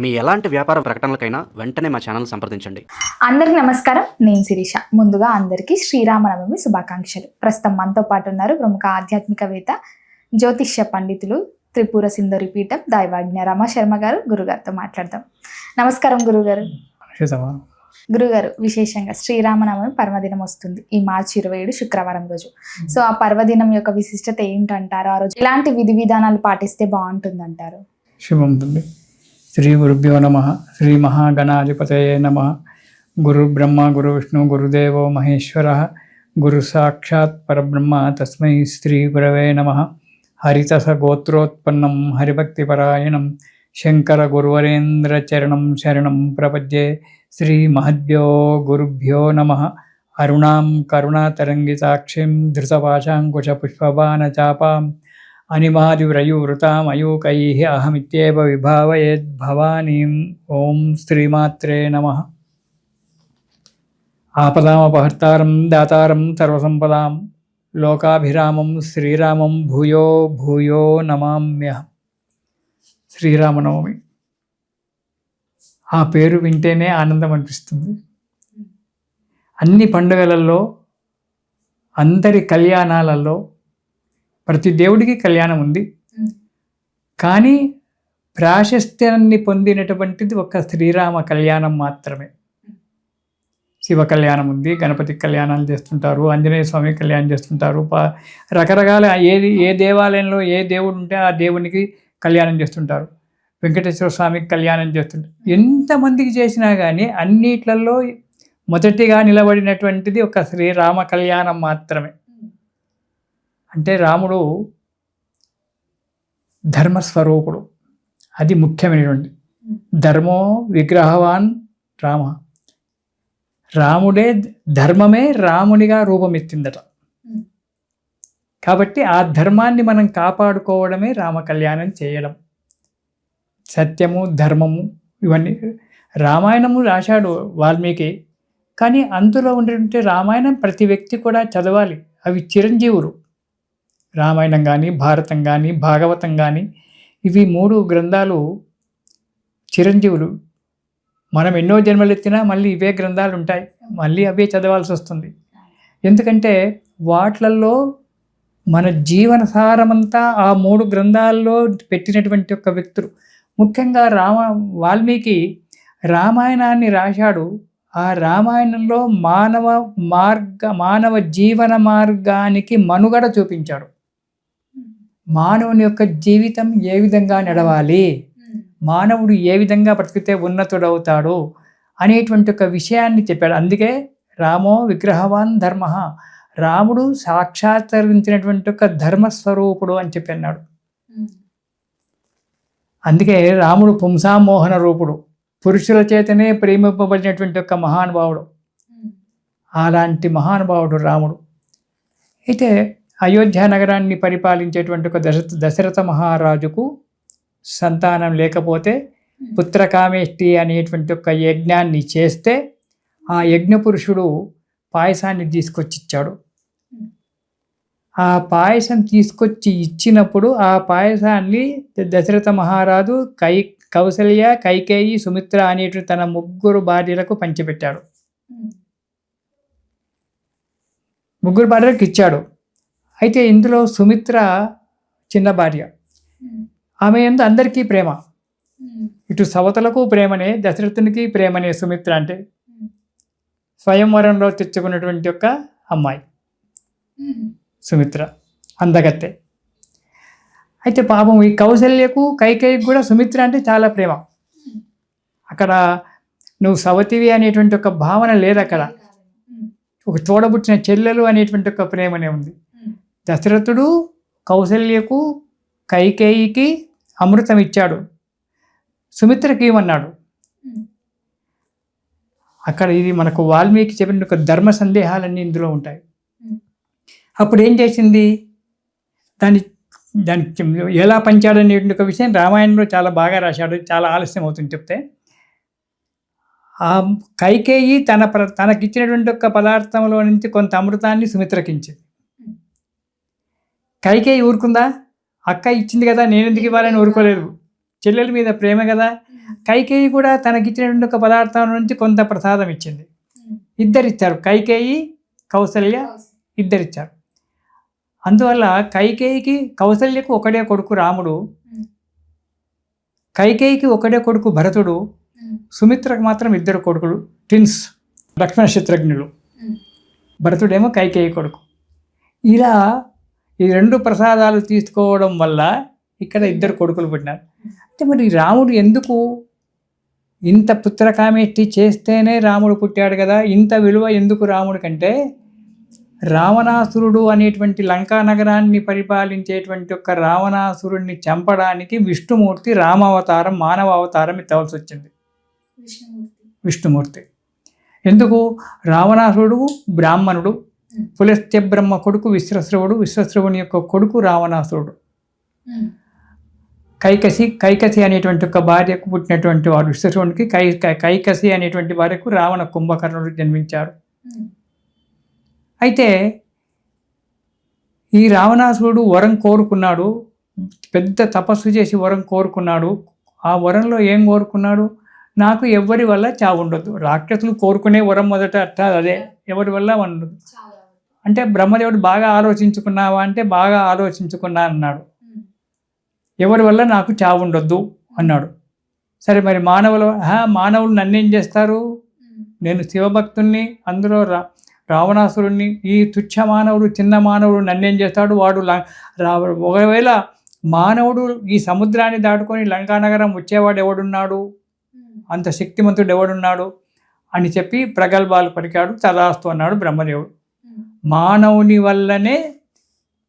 మీ ఎలాంటి వ్యాపార ప్రకటనలకైనా వెంటనే మా ఛానల్ సంప్రదించండి. అందరికి నమస్కారం, నేను శిరీష. ముందుగా అందరికీ శ్రీరామనవమి శుభాకాంక్షలు. ప్రస్తుతం మనతో పాటు ఉన్నారు ప్రముఖ ఆధ్యాత్మికవేత్త, జ్యోతిష్య పండితులు, త్రిపుర సింధూరి పీఠం దైవాజ్ఞ రమ శర్మ గారు. గురుగారితో మాట్లాడదాం. నమస్కారం గురుగారు. గురుగారు, విశేషంగా శ్రీరామనవమి పర్వదినం వస్తుంది ఈ మార్చి 27 శుక్రవారం రోజు. సో ఆ పర్వదినం యొక్క విశిష్టత ఏంటంటారు? ఆ రోజు ఇలాంటి విధి విధానాలు పాటిస్తే బాగుంటుంది అంటారు? శుభం. శ్రీ గురుభ్యో నమః. శ్రీ మహాగణాధిపతయే నమః. గురు బ్రహ్మ గురు విష్ణు గురుదేవో మహేశ్వరః. గురు సాక్షాత్ పరబ్రహ్మ తస్మై శ్రీ గురవే నమః. హరితస గోత్రోత్పన్నం హరిభక్తిపరాయణం శంకర గురువరేంద్ర చరణం శరణం ప్రపద్యే. శ్రీ మహద్భ్యో గురుభ్యో నమః. అరుణాం కరుణాతరంగితాక్షిం ధృతపాశాంకుశ పుష్పబాణ చాపాం అనిమాదివ్రయువృతాం అయూకైః అహమిత్యేవ విభావయేద్ భవానీం. ఓం శ్రీమాత్రే నమః. ఆపదామపహర్తారం దాతారం సర్వసంపదాం లోకాభిరామం శ్రీరామం భూయో భూయో నమామ్యహం. శ్రీరామనవమి, ఆ పేరు వింటేనే ఆనందం అనిపిస్తుంది. అన్ని పండుగలలో, అందరి కళ్యాణాలలో ప్రతి దేవుడికి కళ్యాణం ఉంది, కానీ ప్రాశస్త్యాన్ని పొందినటువంటిది ఒక శ్రీరామ కళ్యాణం మాత్రమే. శివ కళ్యాణం ఉంది, గణపతి కళ్యాణాలు చేస్తుంటారు, ఆంజనేయ స్వామి కళ్యాణం చేస్తుంటారు, రకరకాల ఏ దేవాలయంలో ఏ దేవుడు ఉంటే ఆ దేవునికి కళ్యాణం చేస్తుంటారు, వెంకటేశ్వర స్వామికి కళ్యాణం చేస్తుంటారు. ఎంతమందికి చేసినా కానీ అన్నిట్లలో మొదటిగా నిలబడినటువంటిది ఒక శ్రీరామ కళ్యాణం మాత్రమే. అంటే రాముడు ధర్మస్వరూపుడు, అది ముఖ్యమైనటువంటి. ధర్మో విగ్రహవాన్ రామ. రాముడే, ధర్మమే రామునిగా రూపమెత్తిందట. కాబట్టి ఆ ధర్మాన్ని మనం కాపాడుకోవడమే రామ కళ్యాణం చేయడం. సత్యము, ధర్మము, ఇవన్నీ రామాయణము రాశాడు వాల్మీకి, కానీ అందులో ఉండేటువంటి రామాయణం ప్రతి వ్యక్తి కూడా చదవాలి. అవి చిరంజీవులు. రామాయణం కానీ, భారతం కానీ, భాగవతం కానీ, ఇవి 3 గ్రంథాలు చిరంజీవులు. మనం ఎన్నో జన్మలు ఎత్తినా మళ్ళీ ఇవే గ్రంథాలు ఉంటాయి, మళ్ళీ అవే చదవాల్సి వస్తుంది. ఎందుకంటే వాటిలలో మన జీవన సారమంతా ఆ 3 గ్రంథాల్లో పెట్టినటువంటి ఒక వ్యక్తులు. ముఖ్యంగా వాల్మీకి రామాయణాన్ని రాశాడు. ఆ రామాయణంలో మానవ జీవన మార్గానికి మనుగడ చూపించాడు. మానవుని యొక్క జీవితం ఏ విధంగా నడవాలి, మానవుడు ఏ విధంగా బ్రతికితే ఉన్నతుడవుతాడు అనేటువంటి ఒక విషయాన్ని చెప్పాడు. అందుకే రామో విగ్రహవాన్ ధర్మ. రాముడు సాక్షాత్కరించినటువంటి ఒక ధర్మస్వరూపుడు అని చెప్పి అన్నాడు. అందుకే రాముడు పుంసామోహన రూపుడు, పురుషుల చేతనే ప్రేమింపబడినటువంటి ఒక మహానుభావుడు. అలాంటి మహానుభావుడు రాముడు. అయితే అయోధ్య నగరాన్ని పరిపాలించేటువంటి ఒక దశరథ మహారాజుకు సంతానం లేకపోతే పుత్రకామేష్టి అనేటువంటి ఒక యజ్ఞాన్ని చేస్తే ఆ యజ్ఞ పురుషుడు పాయసాన్ని తీసుకొచ్చి ఇచ్చాడు. ఆ పాయసం తీసుకొచ్చి ఇచ్చినప్పుడు ఆ పాయసాన్ని దశరథ మహారాజు కౌసల్య, కైకేయి, సుమిత్ర అనేటువంటి తన 3 భార్యలకు పంచిపెట్టాడు. 3 భార్యలకు ఇచ్చాడు. అయితే ఇందులో సుమిత్ర చిన్న భార్య. ఆమె యందు అందరికీ ప్రేమ. ఇటు సవతలకు ప్రేమనే, దశరథునికి ప్రేమనే. సుమిత్ర అంటే స్వయంవరంలో తెచ్చుకున్నటువంటి ఒక అమ్మాయి సుమిత్ర, అందగత్తె. అయితే పాపం ఈ కౌసల్యకు, కైకేయికి కూడా సుమిత్ర అంటే చాలా ప్రేమ. అక్కడ నువ్వు సవతివి అనేటువంటి ఒక భావన లేదు. అక్కడ ఒక తోడబుట్టిన చెల్లెలు అనేటువంటి ఒక ప్రేమనే ఉంది. దశరథుడు కౌసల్యకు, కైకేయికి అమృతం ఇచ్చాడు, సుమిత్రకి ఏమన్నాడు? అక్కడ ఇది మనకు వాల్మీకి చెప్పిన ఒక ధర్మ సందేహాలన్నీ ఇందులో ఉంటాయి. అప్పుడు ఏం చేసింది? దానికి ఎలా పంచాడనేటువంటి ఒక విషయం రామాయణంలో చాలా బాగా రాశాడు. చాలా ఆలస్యం అవుతుంది చెప్తే. ఆ కైకేయి తనకిచ్చినటువంటి ఒక పదార్థంలో నుంచి కొంత అమృతాన్ని సుమిత్రకించింది. కైకేయి ఊరుకుందా? అక్క ఇచ్చింది కదా, నేను ఎందుకు ఇవ్వాలని ఊరుకోలేదు. చెల్లెల మీద ప్రేమ కదా. కైకేయి కూడా తనకిచ్చినటువంటి ఒక పదార్థం నుంచి కొంత ప్రసాదం ఇచ్చింది. ఇద్దరిచ్చారు, కైకేయి కౌసల్య ఇద్దరిచ్చారు. అందువల్ల కైకేయికి కౌసల్యకు ఒకడే కొడుకు రాముడు, కైకేయికి ఒకడే కొడుకు భరతుడు, సుమిత్రకు మాత్రం ఇద్దరు కొడుకులు, ట్విన్స్, లక్ష్మణ శత్రుఘ్నులు. భరతుడేమో కైకేయి కొడుకు. ఇలా ఈ రెండు ప్రసాదాలు తీసుకోవడం వల్ల ఇక్కడ ఇద్దరు కొడుకులు పుట్టినారు. అంటే మరి రాముడు ఎందుకు ఇంత పుత్రకామేష్టి చేస్తేనే రాముడు పుట్టాడు కదా, ఇంత విలువ ఎందుకు రాముడి కంటే, రావణాసురుడు అనేటువంటి లంకా నగరాన్ని పరిపాలించేటువంటి ఒక రావణాసురుడిని చంపడానికి విష్ణుమూర్తి రామావతారం, మానవ అవతారం ఎత్తవలసి వచ్చింది. విష్ణుమూర్తి ఎందుకు? రావణాసురుడు బ్రాహ్మణుడు, పులస్త్య బ్రహ్మ కొడుకు విశ్వశ్రవుడు, విశ్వశ్రవుని యొక్క కొడుకు రావణాసురుడు. కైకసి అనేటువంటి ఒక భార్యకు పుట్టినటువంటి వాడు విశ్వశ్రవునికి. కైకసి అనేటువంటి భార్యకు రావణ కుంభకర్ణుడు జన్మించారు. అయితే ఈ రావణాసురుడు వరం కోరుకున్నాడు, పెద్ద తపస్సు చేసి వరం కోరుకున్నాడు. ఆ వరంలో ఏం కోరుకున్నాడు? నాకు ఎవరి వల్ల చావు ఉండదు. రాక్షసులు కోరుకునే వరం మొదట అదే, ఎవరి వల్ల ఉండదు. అంటే బ్రహ్మదేవుడు బాగా ఆలోచించుకున్నావా అంటే బాగా ఆలోచించుకున్నా అన్నాడు. ఎవరి వల్ల నాకు చావు ఉండొద్దు అన్నాడు. సరే మరి మానవులు నన్నేం చేస్తారు? నేను శివభక్తుణ్ణి, అందులో రావణాసురుణ్ణి, ఈ తుచ్చ మానవుడు, చిన్న మానవుడు నన్నేం చేస్తాడు? వాడు ఒకవేళ మానవుడు ఈ సముద్రాన్ని దాటుకొని లంకానగరం వచ్చేవాడు ఎవడున్నాడు? అంత శక్తిమంతుడు ఎవడున్నాడు అని చెప్పి ప్రగల్భాలు పలికాడు. తదాస్తు అన్నాడు బ్రహ్మదేవుడు. మానవుని వల్లనే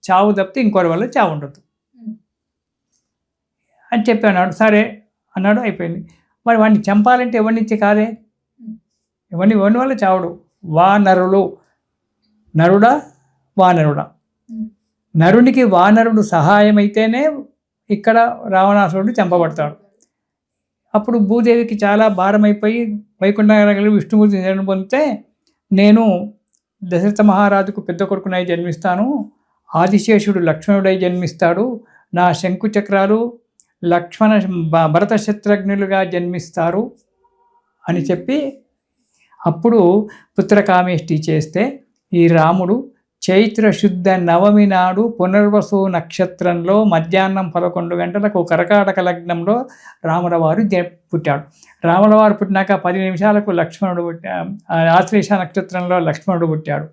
చావు తప్పితే ఇంకోరి వల్ల చావు ఉండదు అని చెప్పి అన్నాడు. సరే అన్నాడు, అయిపోయింది. మరి వాడిని చంపాలంటే ఎవరి నుంచి కాదే? ఎవరి వల్ల చావుడు? వానరులు, నరుడా వానరుడా, నరునికి వానరుడు సహాయం అయితేనే ఇక్కడ రావణాసురుడు చంపబడతాడు. అప్పుడు భూదేవికి చాలా భారమైపోయి వైకుంఠనగరంలో విష్ణుమూర్తి శరణు పొందితే, నేను దశరథ మహారాజుకు పెద్ద కొడుకునై జన్మిస్తాను, ఆదిశేషుడు లక్ష్మణుడై జన్మిస్తాడు, నా శంకు చక్రాలు భరత శత్రుఘ్నులుగా జన్మిస్తారు అని చెప్పి అప్పుడు పుత్రకామేష్టి చేస్తే, ఈ రాముడు చైత్ర శుద్ధ నవమి నాడు పునర్వసు నక్షత్రంలో మధ్యాహ్నం 11 గంటలకు కర్కాటక లగ్నంలో రాముల వారు పుట్టాడు. రాముల వారు పుట్టినాక 10 నిమిషాలకు లక్ష్మణుడు ఆశ్లేష నక్షత్రంలో లక్ష్మణుడు పుట్టాడు.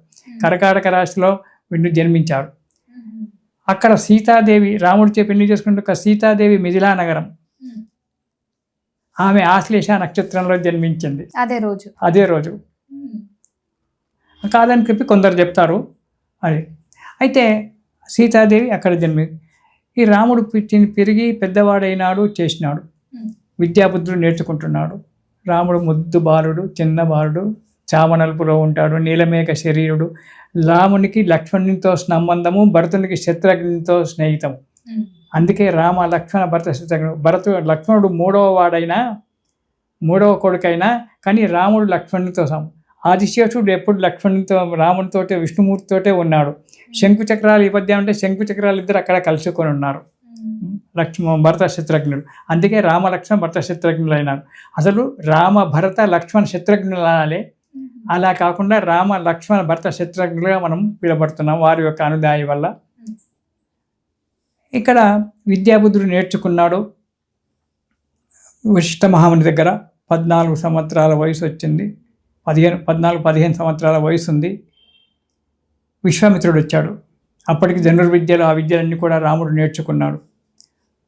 కర్కాటక రాశిలో వీళ్ళు జన్మించారు. అక్కడ సీతాదేవి, రాముడిచే పెళ్లి చేసుకుంటూ సీతాదేవి మిథిలా నగరం, ఆమె ఆశ్లేష నక్షత్రంలో జన్మించింది. అదే రోజు కాదని చెప్పి కొందరు చెప్తారు. అది అయితే సీతాదేవి అక్కడ ఈ రాముడు పెరిగి పెద్దవాడైనాడు, చేసినాడు, విద్యాబుద్ధులు నేర్చుకుంటున్నాడు. రాముడు ముద్దు బాలుడు, చిన్న బాలుడు, చామనల్పులో ఉంటాడు, నీలమేఘ శరీరుడు. రామునికి లక్ష్మణునితో సంబంధము, భరతునికి శత్రుఘ్నునితో స్నేహితం. అందుకే రామ లక్ష్మణ భరత శత్రుఘ్నుడు. లక్ష్మణుడు మూడవ కొడుకైనా కానీ రాముడు లక్ష్మణునితో ఆదిశేషుడు ఎప్పుడు లక్ష్మణునితో, రామునితోటే, విష్ణుమూర్తితోటే ఉన్నాడు. శంకు చక్రాలు ఈ పద్యం అంటే శంకు చక్రాలు ఇద్దరు అక్కడ కలుసుకొని ఉన్నారు, భరత శత్రుఘ్నుడు. అందుకే రామ లక్ష్మణ భరత శత్రుఘ్నులు అయినారు. అసలు రామ భరత లక్ష్మణ శత్రుఘ్నులు అనాలే, అలా కాకుండా రామ లక్ష్మణ భరత శత్రుఘ్నులుగా మనం పిలబడుతున్నాం వారి యొక్క అనుదాయి వల్ల. ఇక్కడ విద్యాబుద్ధుడు నేర్చుకున్నాడు. వశిష్ఠ మహాముని దగ్గర 14 సంవత్సరాల వయసు వచ్చింది, 15 సంవత్సరాల వయసు ఉంది. విశ్వామిత్రుడు వచ్చాడు. అప్పటికి ధనుర్విద్యలు, ఆ విద్యలన్నీ కూడా రాముడు నేర్చుకున్నాడు.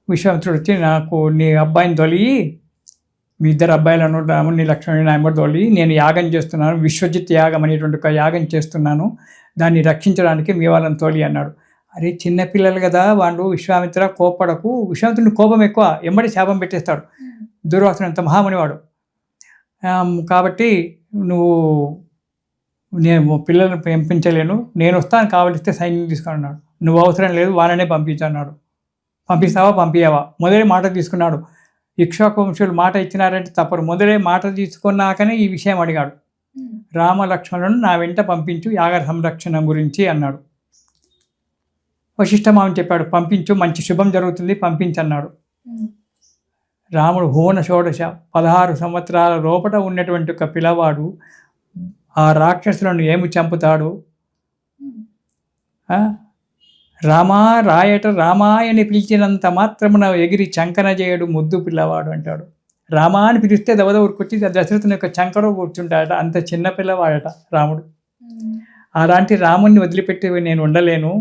విశ్వామిత్రుడు వచ్చి, నాకు నీ అబ్బాయిని తొలిగి, మీ ఇద్దరు అబ్బాయిలను రాముని లక్ష్మణుని నాయమడు తొలిగి నేను యాగం చేస్తున్నాను, విశ్వజిత్ యాగం అనేటువంటి ఒక యాగం చేస్తున్నాను, దాన్ని రక్షించడానికి మీ వాళ్ళని తోలి అన్నాడు. అరే చిన్నపిల్లలు కదా వాళ్ళు, విశ్వామిత్ర కోపడకు, విశ్వామిత్రుని కోపం ఎక్కువ, ఎంబడి శాపం పెట్టేస్తాడు. దుర్వాసుడు అంత మహామునివాడు కాబట్టి నేను పిల్లలను పంపించలేను, నేను వస్తాను, కావలిస్తే సైన్యం తీసుకుని అన్నాడు. నువ్వు అవసరం లేదు, వాళ్ళనే పంపించన్నాడు. పంపిస్తావా పంపించావా? మొదలే మాట తీసుకున్నాడు. ఇక్ష్వాకు వంశులు మాట ఇచ్చినారంటే తప్పరు. మొదలే మాట తీసుకున్నాకనే ఈ విషయం అడిగాడు. రామ లక్ష్మణులను నా వెంట పంపించు, యాగ సంరక్షణ గురించి అన్నాడు. వశిష్ఠమామని చెప్పాడు, పంపించు, మంచి శుభం జరుగుతుంది, పంపించన్నాడు. రాముడు హోన షోడశ 16 సంవత్సరాల లోపల ఉన్నటువంటి ఒక పిల్లవాడు ఆ రాక్షసులను ఏమి చంపుతాడు? రామా రాయట రామాయని పిలిచినంత మాత్రమున ఎగిరి చంకన చేయడు ముద్దు పిల్లవాడు అంటాడు. రామా అని పిలిస్తే దవదవురుకొచ్చి దశరథుని యొక్క చంకలో కూర్చుంటాడట. అంత చిన్న పిల్లవాడట రాముడు. అలాంటి రాముణ్ణి వదిలిపెట్టి నేను ఉండలేను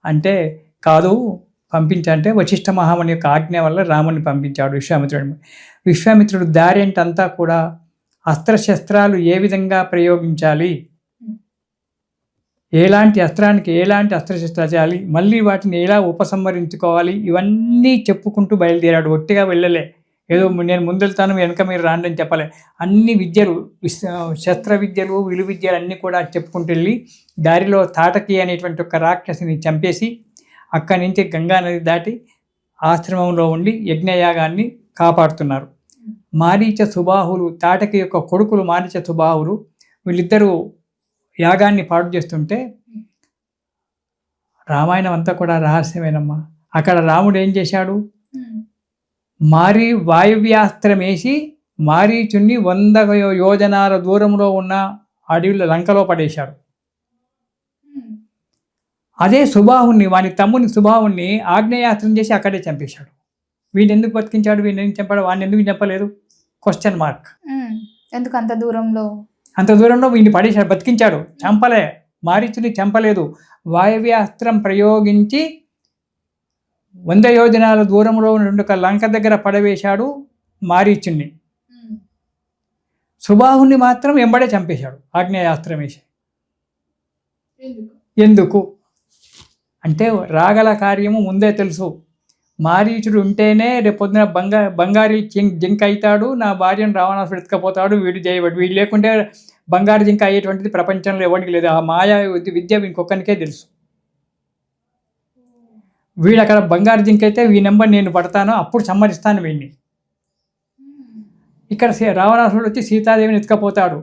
అంటే, కాదు పంపించంటే వశిష్ఠ మహాముని యొక్క ఆజ్ఞ వల్ల రాముని పంపించాడు విశ్వామిత్రుడు. విశ్వామిత్రుడు దారి అంటే అంతా కూడా అస్త్రశస్త్రాలు ఏ విధంగా ప్రయోగించాలి, ఎలాంటి అస్త్రానికి ఎలాంటి అస్త్రశస్త్రాలు చేయాలి, మళ్ళీ వాటిని ఎలా ఉపసంహరించుకోవాలి, ఇవన్నీ చెప్పుకుంటూ బయలుదేరాడు. ఒట్టిగా వెళ్ళలే, ఏదో నేను ముందెళ్తాను వెనక మీరు రాండి అని చెప్పలే. అన్ని విద్యలు, శస్త్ర విద్యలు, విలు విద్యలు అన్నీ కూడా చెప్పుకుంటూ వెళ్ళి దారిలో తాటకి అనేటువంటి ఒక రాక్షసిని చంపేసి అక్కడి నుంచి గంగా నది దాటి ఆశ్రమంలో ఉండి యజ్ఞయాగాన్ని కాపాడుతున్నారు. మారీచ సుబాహులు, తాటకి యొక్క కొడుకులు మారీచ సుబాహులు, వీళ్ళిద్దరూ యాగాన్ని పాడు చేస్తుంటే, రామాయణం అంతా కూడా రహస్యమేనమ్మా. అక్కడ రాముడు ఏం చేశాడు? వాయువ్యాస్త్రం వేసి మారీచుని 100 యోజనాల దూరంలో ఉన్న అడవిలో లంకలో పడేశాడు. అదే సుబాహుని, వాని తమ్ముని సుబాహుని ఆగ్నేయాస్త్రం చేసి అక్కడే చంపేశాడు. వీడిని ఎందుకు బతికించాడు, వీడిని ఎందుకు చంపాడు, వాడిని ఎందుకు చంపలేదు? Question mark. ఎందుకు అంత దూరంలో వీడిని పడేశాడు, బతికించాడు, చంపలే. మారీచుని చంపలేదు. వాయువ్యాస్త్రం ప్రయోగించి 100 యోజనాల దూరంలో ఉన్న ఒక లంక దగ్గర పడవేశాడు మారీచుని. సుబాహుని మాత్రం వెంబడే చంపేశాడు ఆగ్నేయాస్త్రం వేసి. ఎందుకు అంటే రాగల కార్యము ముందే తెలుసు. మారీచుడు ఉంటేనే రేపొద్దున బంగారు జింక అవుతాడు, నా భార్యను రావణాసుడు ఎత్తుకపోతాడు, వీడు చేయబడి. వీడు లేకుంటే బంగారు జింక అయ్యేటువంటిది ప్రపంచంలో ఎవరికి లేదు. ఆ మాయా విద్య ఇంకొకరికే తెలుసు. వీడు అక్కడ బంగారు జింక అయితే ఈ నెంబర్ నేను పడతాను, అప్పుడు సమ్మరిస్తాను వీడిని. ఇక్కడ రావణాసురుడు వచ్చి సీతాదేవిని ఎత్తుకపోతాడు,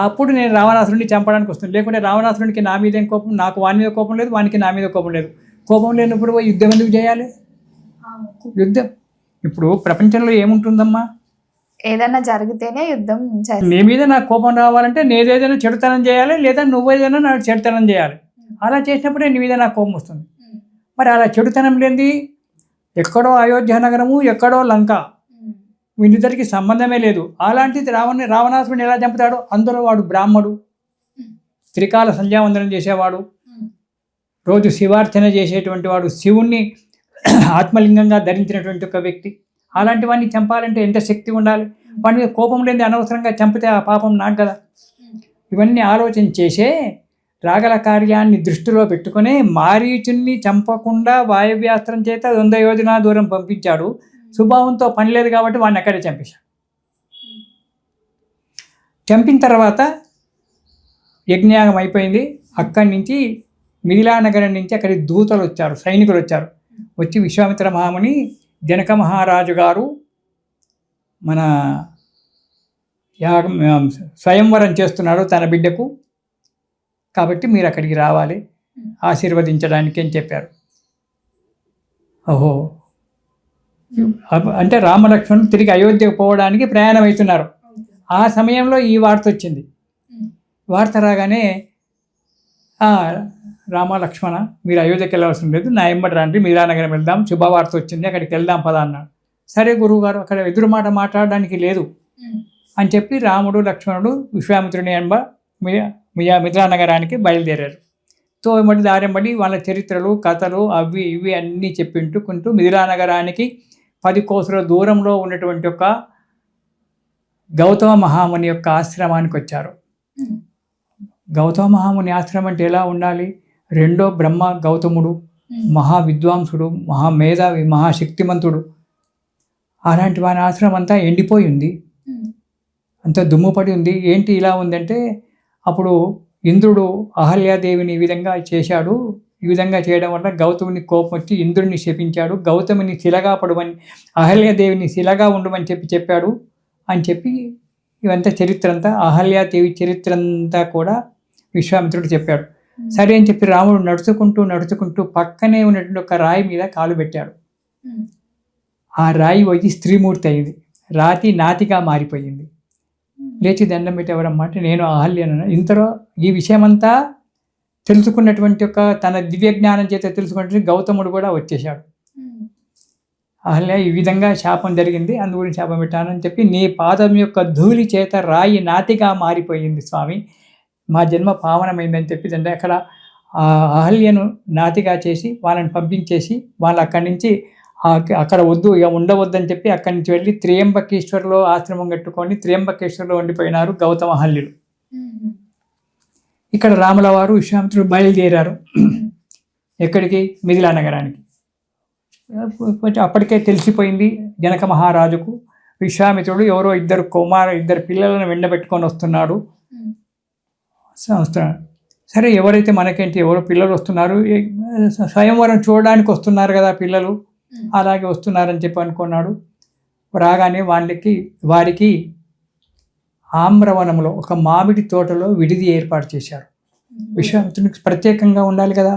అప్పుడు నేను రావణాసురుడిని చంపడానికి వస్తుంది. లేకుంటే రావణాసురుడికి నా మీద కోపం, నాకు వాని మీద కోపం లేదు, వానికి నా మీద కోపం లేదు. కోపం లేనప్పుడు యుద్ధం ఎందుకు చేయాలి? యుద్ధం ఇప్పుడు ప్రపంచంలో ఏముంటుందమ్మా? ఏదైనా జరిగితేనే యుద్ధం. నీ మీద నాకు కోపం రావాలంటే నేనేదైనా చెడుతనం చేయాలి, లేదా నువ్వేదైనా నాకు చెడుతనం చేయాలి. అలా చేసినప్పుడే నీ మీద నాకు కోపం వస్తుంది. మరి అలా చెడుతనం లేనిది ఎక్కడో అయోధ్య నగరము, ఎక్కడో లంక, వీళ్ళిద్దరికి సంబంధమే లేదు. అలాంటిది రావణాసురుడిని ఎలా చంపుతాడు? అందులో వాడు బ్రాహ్మడు, త్రికాల సంధ్యావందనం చేసేవాడు, రోజు శివార్చన చేసేటువంటి వాడు, శివుణ్ణి ఆత్మలింగంగా ధరించినటువంటి ఒక వ్యక్తి. అలాంటి వాడిని చంపాలంటే ఎంత శక్తి ఉండాలి? వాడి మీద కోపం లేని అనవసరంగా చంపితే ఆ పాపం నాకు కదా. ఇవన్నీ ఆలోచన చేసే రాగల కార్యాన్ని దృష్టిలో పెట్టుకుని మారీచుని చంపకుండా వాయువ్యాస్త్రం చేత 100 యోజనాల దూరం పంపించాడు. సుభావంతో పని లేదు కాబట్టి వాడిని అక్కడే చంపేశాడు. చంపిన తర్వాత యజ్ఞయాగం అయిపోయింది. అక్కడి నుంచి మిథిలా నగరం నుంచి అక్కడికి దూతలు వచ్చారు, సైనికులు వచ్చారు. వచ్చి విశ్వామిత్ర మహాముని, జనక మహారాజు గారు మన స్వయంవరం చేస్తున్నాడు తన బిడ్డకు, కాబట్టి మీరు అక్కడికి రావాలి ఆశీర్వదించడానికి అని చెప్పారు. ఓహో, అంటే రామలక్ష్మణులు తిరిగి అయోధ్యకు పోవడానికి ప్రయాణం అవుతున్నారు. ఆ సమయంలో ఈ వార్త వచ్చింది. వార్త రాగానే రామ లక్ష్మణ మీరు అయోధ్యకి వెళ్ళవలసిన లేదు, నా ఎంబడి రండి, మీరానగరం వెళ్దాం, శుభవార్త వచ్చింది, అక్కడికి వెళ్దాం పదా అన్నాడు. సరే గురువుగారు, అక్కడ ఎదురు మాట మాట్లాడడానికి లేదు అని చెప్పి రాముడు లక్ష్మణుడు విశ్వామిత్రుని ఎంబ మిథిలా నగరానికి బయలుదేరారు. తో వెంబడి దారెంబడి వాళ్ళ చరిత్రలు, కథలు అవి ఇవి అన్నీ చెప్పింటుకుంటూ మిథిలా నగరానికి 10 కోసుల దూరంలో ఉన్నటువంటి ఒక గౌతమ మహాముని యొక్క ఆశ్రమానికి వచ్చారు. గౌతమ మహాముని ఆశ్రమం అంటే ఎలా ఉండాలి? రెండో బ్రహ్మ గౌతముడు, మహా విద్వాంసుడు, మహామేధావి, మహాశక్తిమంతుడు. అలాంటి వాని ఆశ్రమం అంతా ఎండిపోయి ఉంది, అంత దుమ్ముపడి ఉంది. ఏంటి ఇలా ఉందంటే, అప్పుడు ఇంద్రుడు అహల్యాదేవిని ఈ విధంగా చేశాడు. ఈ విధంగా చేయడం వల్ల గౌతముని కోపం వచ్చి ఇంద్రుడిని శపించాడు. గౌతముని శిలగా పడమని, అహల్యాదేవిని శిలగా ఉండమని చెప్పాడు అని చెప్పి ఇవంతా చరిత్ర అంతా, అహల్యాదేవి చరిత్ర అంతా కూడా విశ్వామిత్రుడు చెప్పాడు. సరే అని చెప్పి రాముడు నడుచుకుంటూ పక్కనే ఉన్నటువంటి ఒక రాయి మీద కాలు పెట్టాడు. ఆ రాయి పోయి స్త్రీమూర్తి అయింది, రాతి నాతిగా మారిపోయింది. లేచి దండం పెట్టి ఎవరమ్మా అంటే నేను అహల్యను. ఇంతలో ఈ విషయమంతా తెలుసుకున్నటువంటి ఒక తన దివ్య జ్ఞానం చేత తెలుసుకున్నటువంటి గౌతముడు కూడా వచ్చేశాడు. అహల్య ఈ విధంగా శాపం జరిగింది, అందుగురించి శాపం పెట్టానని చెప్పి నీ పాదం యొక్క ధూళి చేత రాయి నాతిగా మారిపోయింది స్వామి, మా జన్మ పావనమైందని చెప్పి అంటే అక్కడ ఆ అహల్యను నాతిగా చేసి వాళ్ళని పంపించేసి వాళ్ళు అక్కడి నుంచి అక్కడ వద్దు ఇక ఉండవద్దని చెప్పి అక్కడి నుంచి వెళ్ళి త్రియంబకేశ్వర్లో ఆశ్రమం కట్టుకొని త్రియంబకేశ్వర్లో ఉండిపోయినారు గౌతమ అహల్యులు. ఇక్కడ రాముల వారు విశ్వామిత్రుడు బయలుదేరారు. ఎక్కడికి? మిథిలా నగరానికి. అప్పటికే తెలిసిపోయింది జనక మహారాజుకు, విశ్వామిత్రుడు ఎవరో ఇద్దరు పిల్లలను వెండబెట్టుకొని వస్తున్నాడు. సరే ఎవరైతే మనకేంటి, ఎవరో పిల్లలు వస్తున్నారు, స్వయంవరం చూడడానికి వస్తున్నారు కదా పిల్లలు, అలాగే వస్తున్నారని చెప్పి అనుకున్నాడు. రాగానే వారికి ఆమ్రవనంలో ఒక మామిడి తోటలో విడిది ఏర్పాటు చేశారు. విశ్వామిత్రునికి ప్రత్యేకంగా ఉండాలి కదా,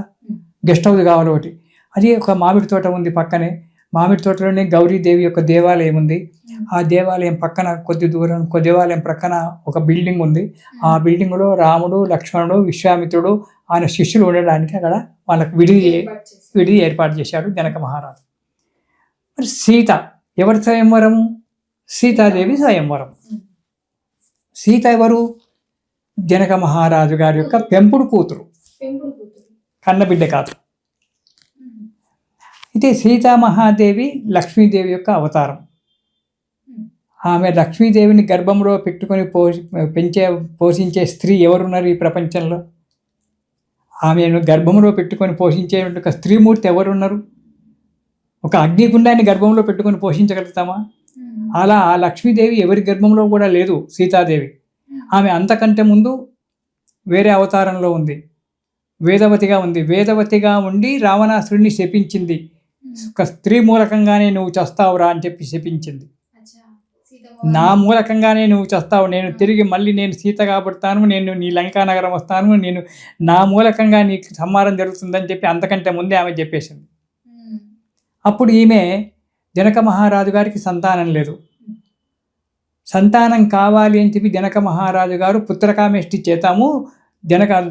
గెస్ట్ హౌస్ కావాలి ఒకటి. అది ఒక మామిడి తోట ఉంది పక్కనే. మామిడి తోటలోనే గౌరీదేవి యొక్క దేవాలయం ఉంది. ఆ దేవాలయం పక్కన దేవాలయం ప్రక్కన ఒక బిల్డింగ్ ఉంది. ఆ బిల్డింగ్లో రాముడు, లక్ష్మణుడు, విశ్వామిత్రుడు ఆయన శిష్యులు ఉండడానికి అక్కడ వాళ్ళకు విడిది ఏర్పాటు చేశాడు జనక మహారాజు. మరి సీత ఎవరి స్వయంవరం? సీతాదేవి స్వయంవరం. సీత ఎవరు? జనక మహారాజు గారి యొక్క పెంపుడు కూతురు, కన్నబిడ్డ కాదు. అయితే సీతామహాదేవి లక్ష్మీదేవి యొక్క అవతారం. ఆమె లక్ష్మీదేవిని గర్భంలో పెట్టుకొని పోషించే స్త్రీ ఎవరున్నారు ఈ ప్రపంచంలో? ఆమెను గర్భంలో పెట్టుకొని పోషించే ఒక స్త్రీమూర్తి ఎవరున్నారు? ఒక అగ్నిగుండాన్ని గర్భంలో పెట్టుకొని పోషించగలుగుతామా? అలా ఆ లక్ష్మీదేవి ఎవరి గర్భంలో కూడా లేదు సీతాదేవి. ఆమె అంతకంటే ముందు వేరే అవతారంలో ఉంది, వేదవతిగా ఉంది. వేదవతిగా ఉండి రావణాసురుడిని శపించింది. ఒక స్త్రీ మూలకంగానే నువ్వు చస్తావురా అని చెప్పి శపించింది. నా మూలకంగానే నువ్వు చస్తావు, నేను తిరిగి మళ్ళీ నేను సీతగా పుడతాను, నేను నీ లంకా నగరం వస్తాను, నేను నా మూలకంగా నీకు సంహారం జరుగుతుందని చెప్పి అంతకంటే ముందే ఆమె చెప్పేసింది. అప్పుడు ఈమె జనక మహారాజు గారికి సంతానం లేదు. సంతానం కావాలి అని చెప్పి జనక మహారాజు గారు పుత్రకామేష్టి చేతాము,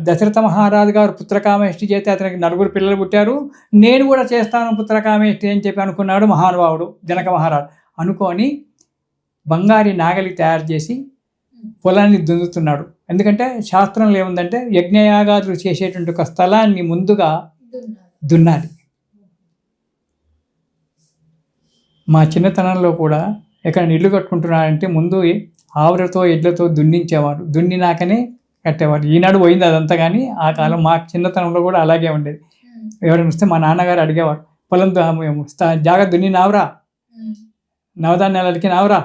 దశరథ మహారాజు గారు పుత్రకామేష్టి చేస్తే అతనికి 4 పిల్లలు పుట్టారు, నేను కూడా చేస్తాను పుత్రకామేష్టి అని చెప్పి అనుకున్నాడు మహానుభావుడు జనక మహారాజు. అనుకొని బంగారి నాగలి తయారు చేసి పొలాన్ని దున్నుతున్నాడు. ఎందుకంటే శాస్త్రంలో ఏముందంటే యజ్ఞయాగాదులు చేసేటువంటి ఒక స్థలాన్ని ముందుగా దున్నాలి. మా చిన్నతనంలో కూడా ఎక్కడ ఇల్లు కట్టుకుంటున్నారంటే ముందు ఆవులతో ఎడ్లతో దున్నించేవారు, దున్నినాకనే కట్టేవారు. ఈనాడు పోయింది అదంతా, కానీ ఆ కాలం మా చిన్నతనంలో కూడా అలాగే ఉండేది. ఎవరైనా వస్తే మా నాన్నగారు అడిగేవారు, పొలం జాగా దున్నినావురా, నవధాన్యాలకి నావురా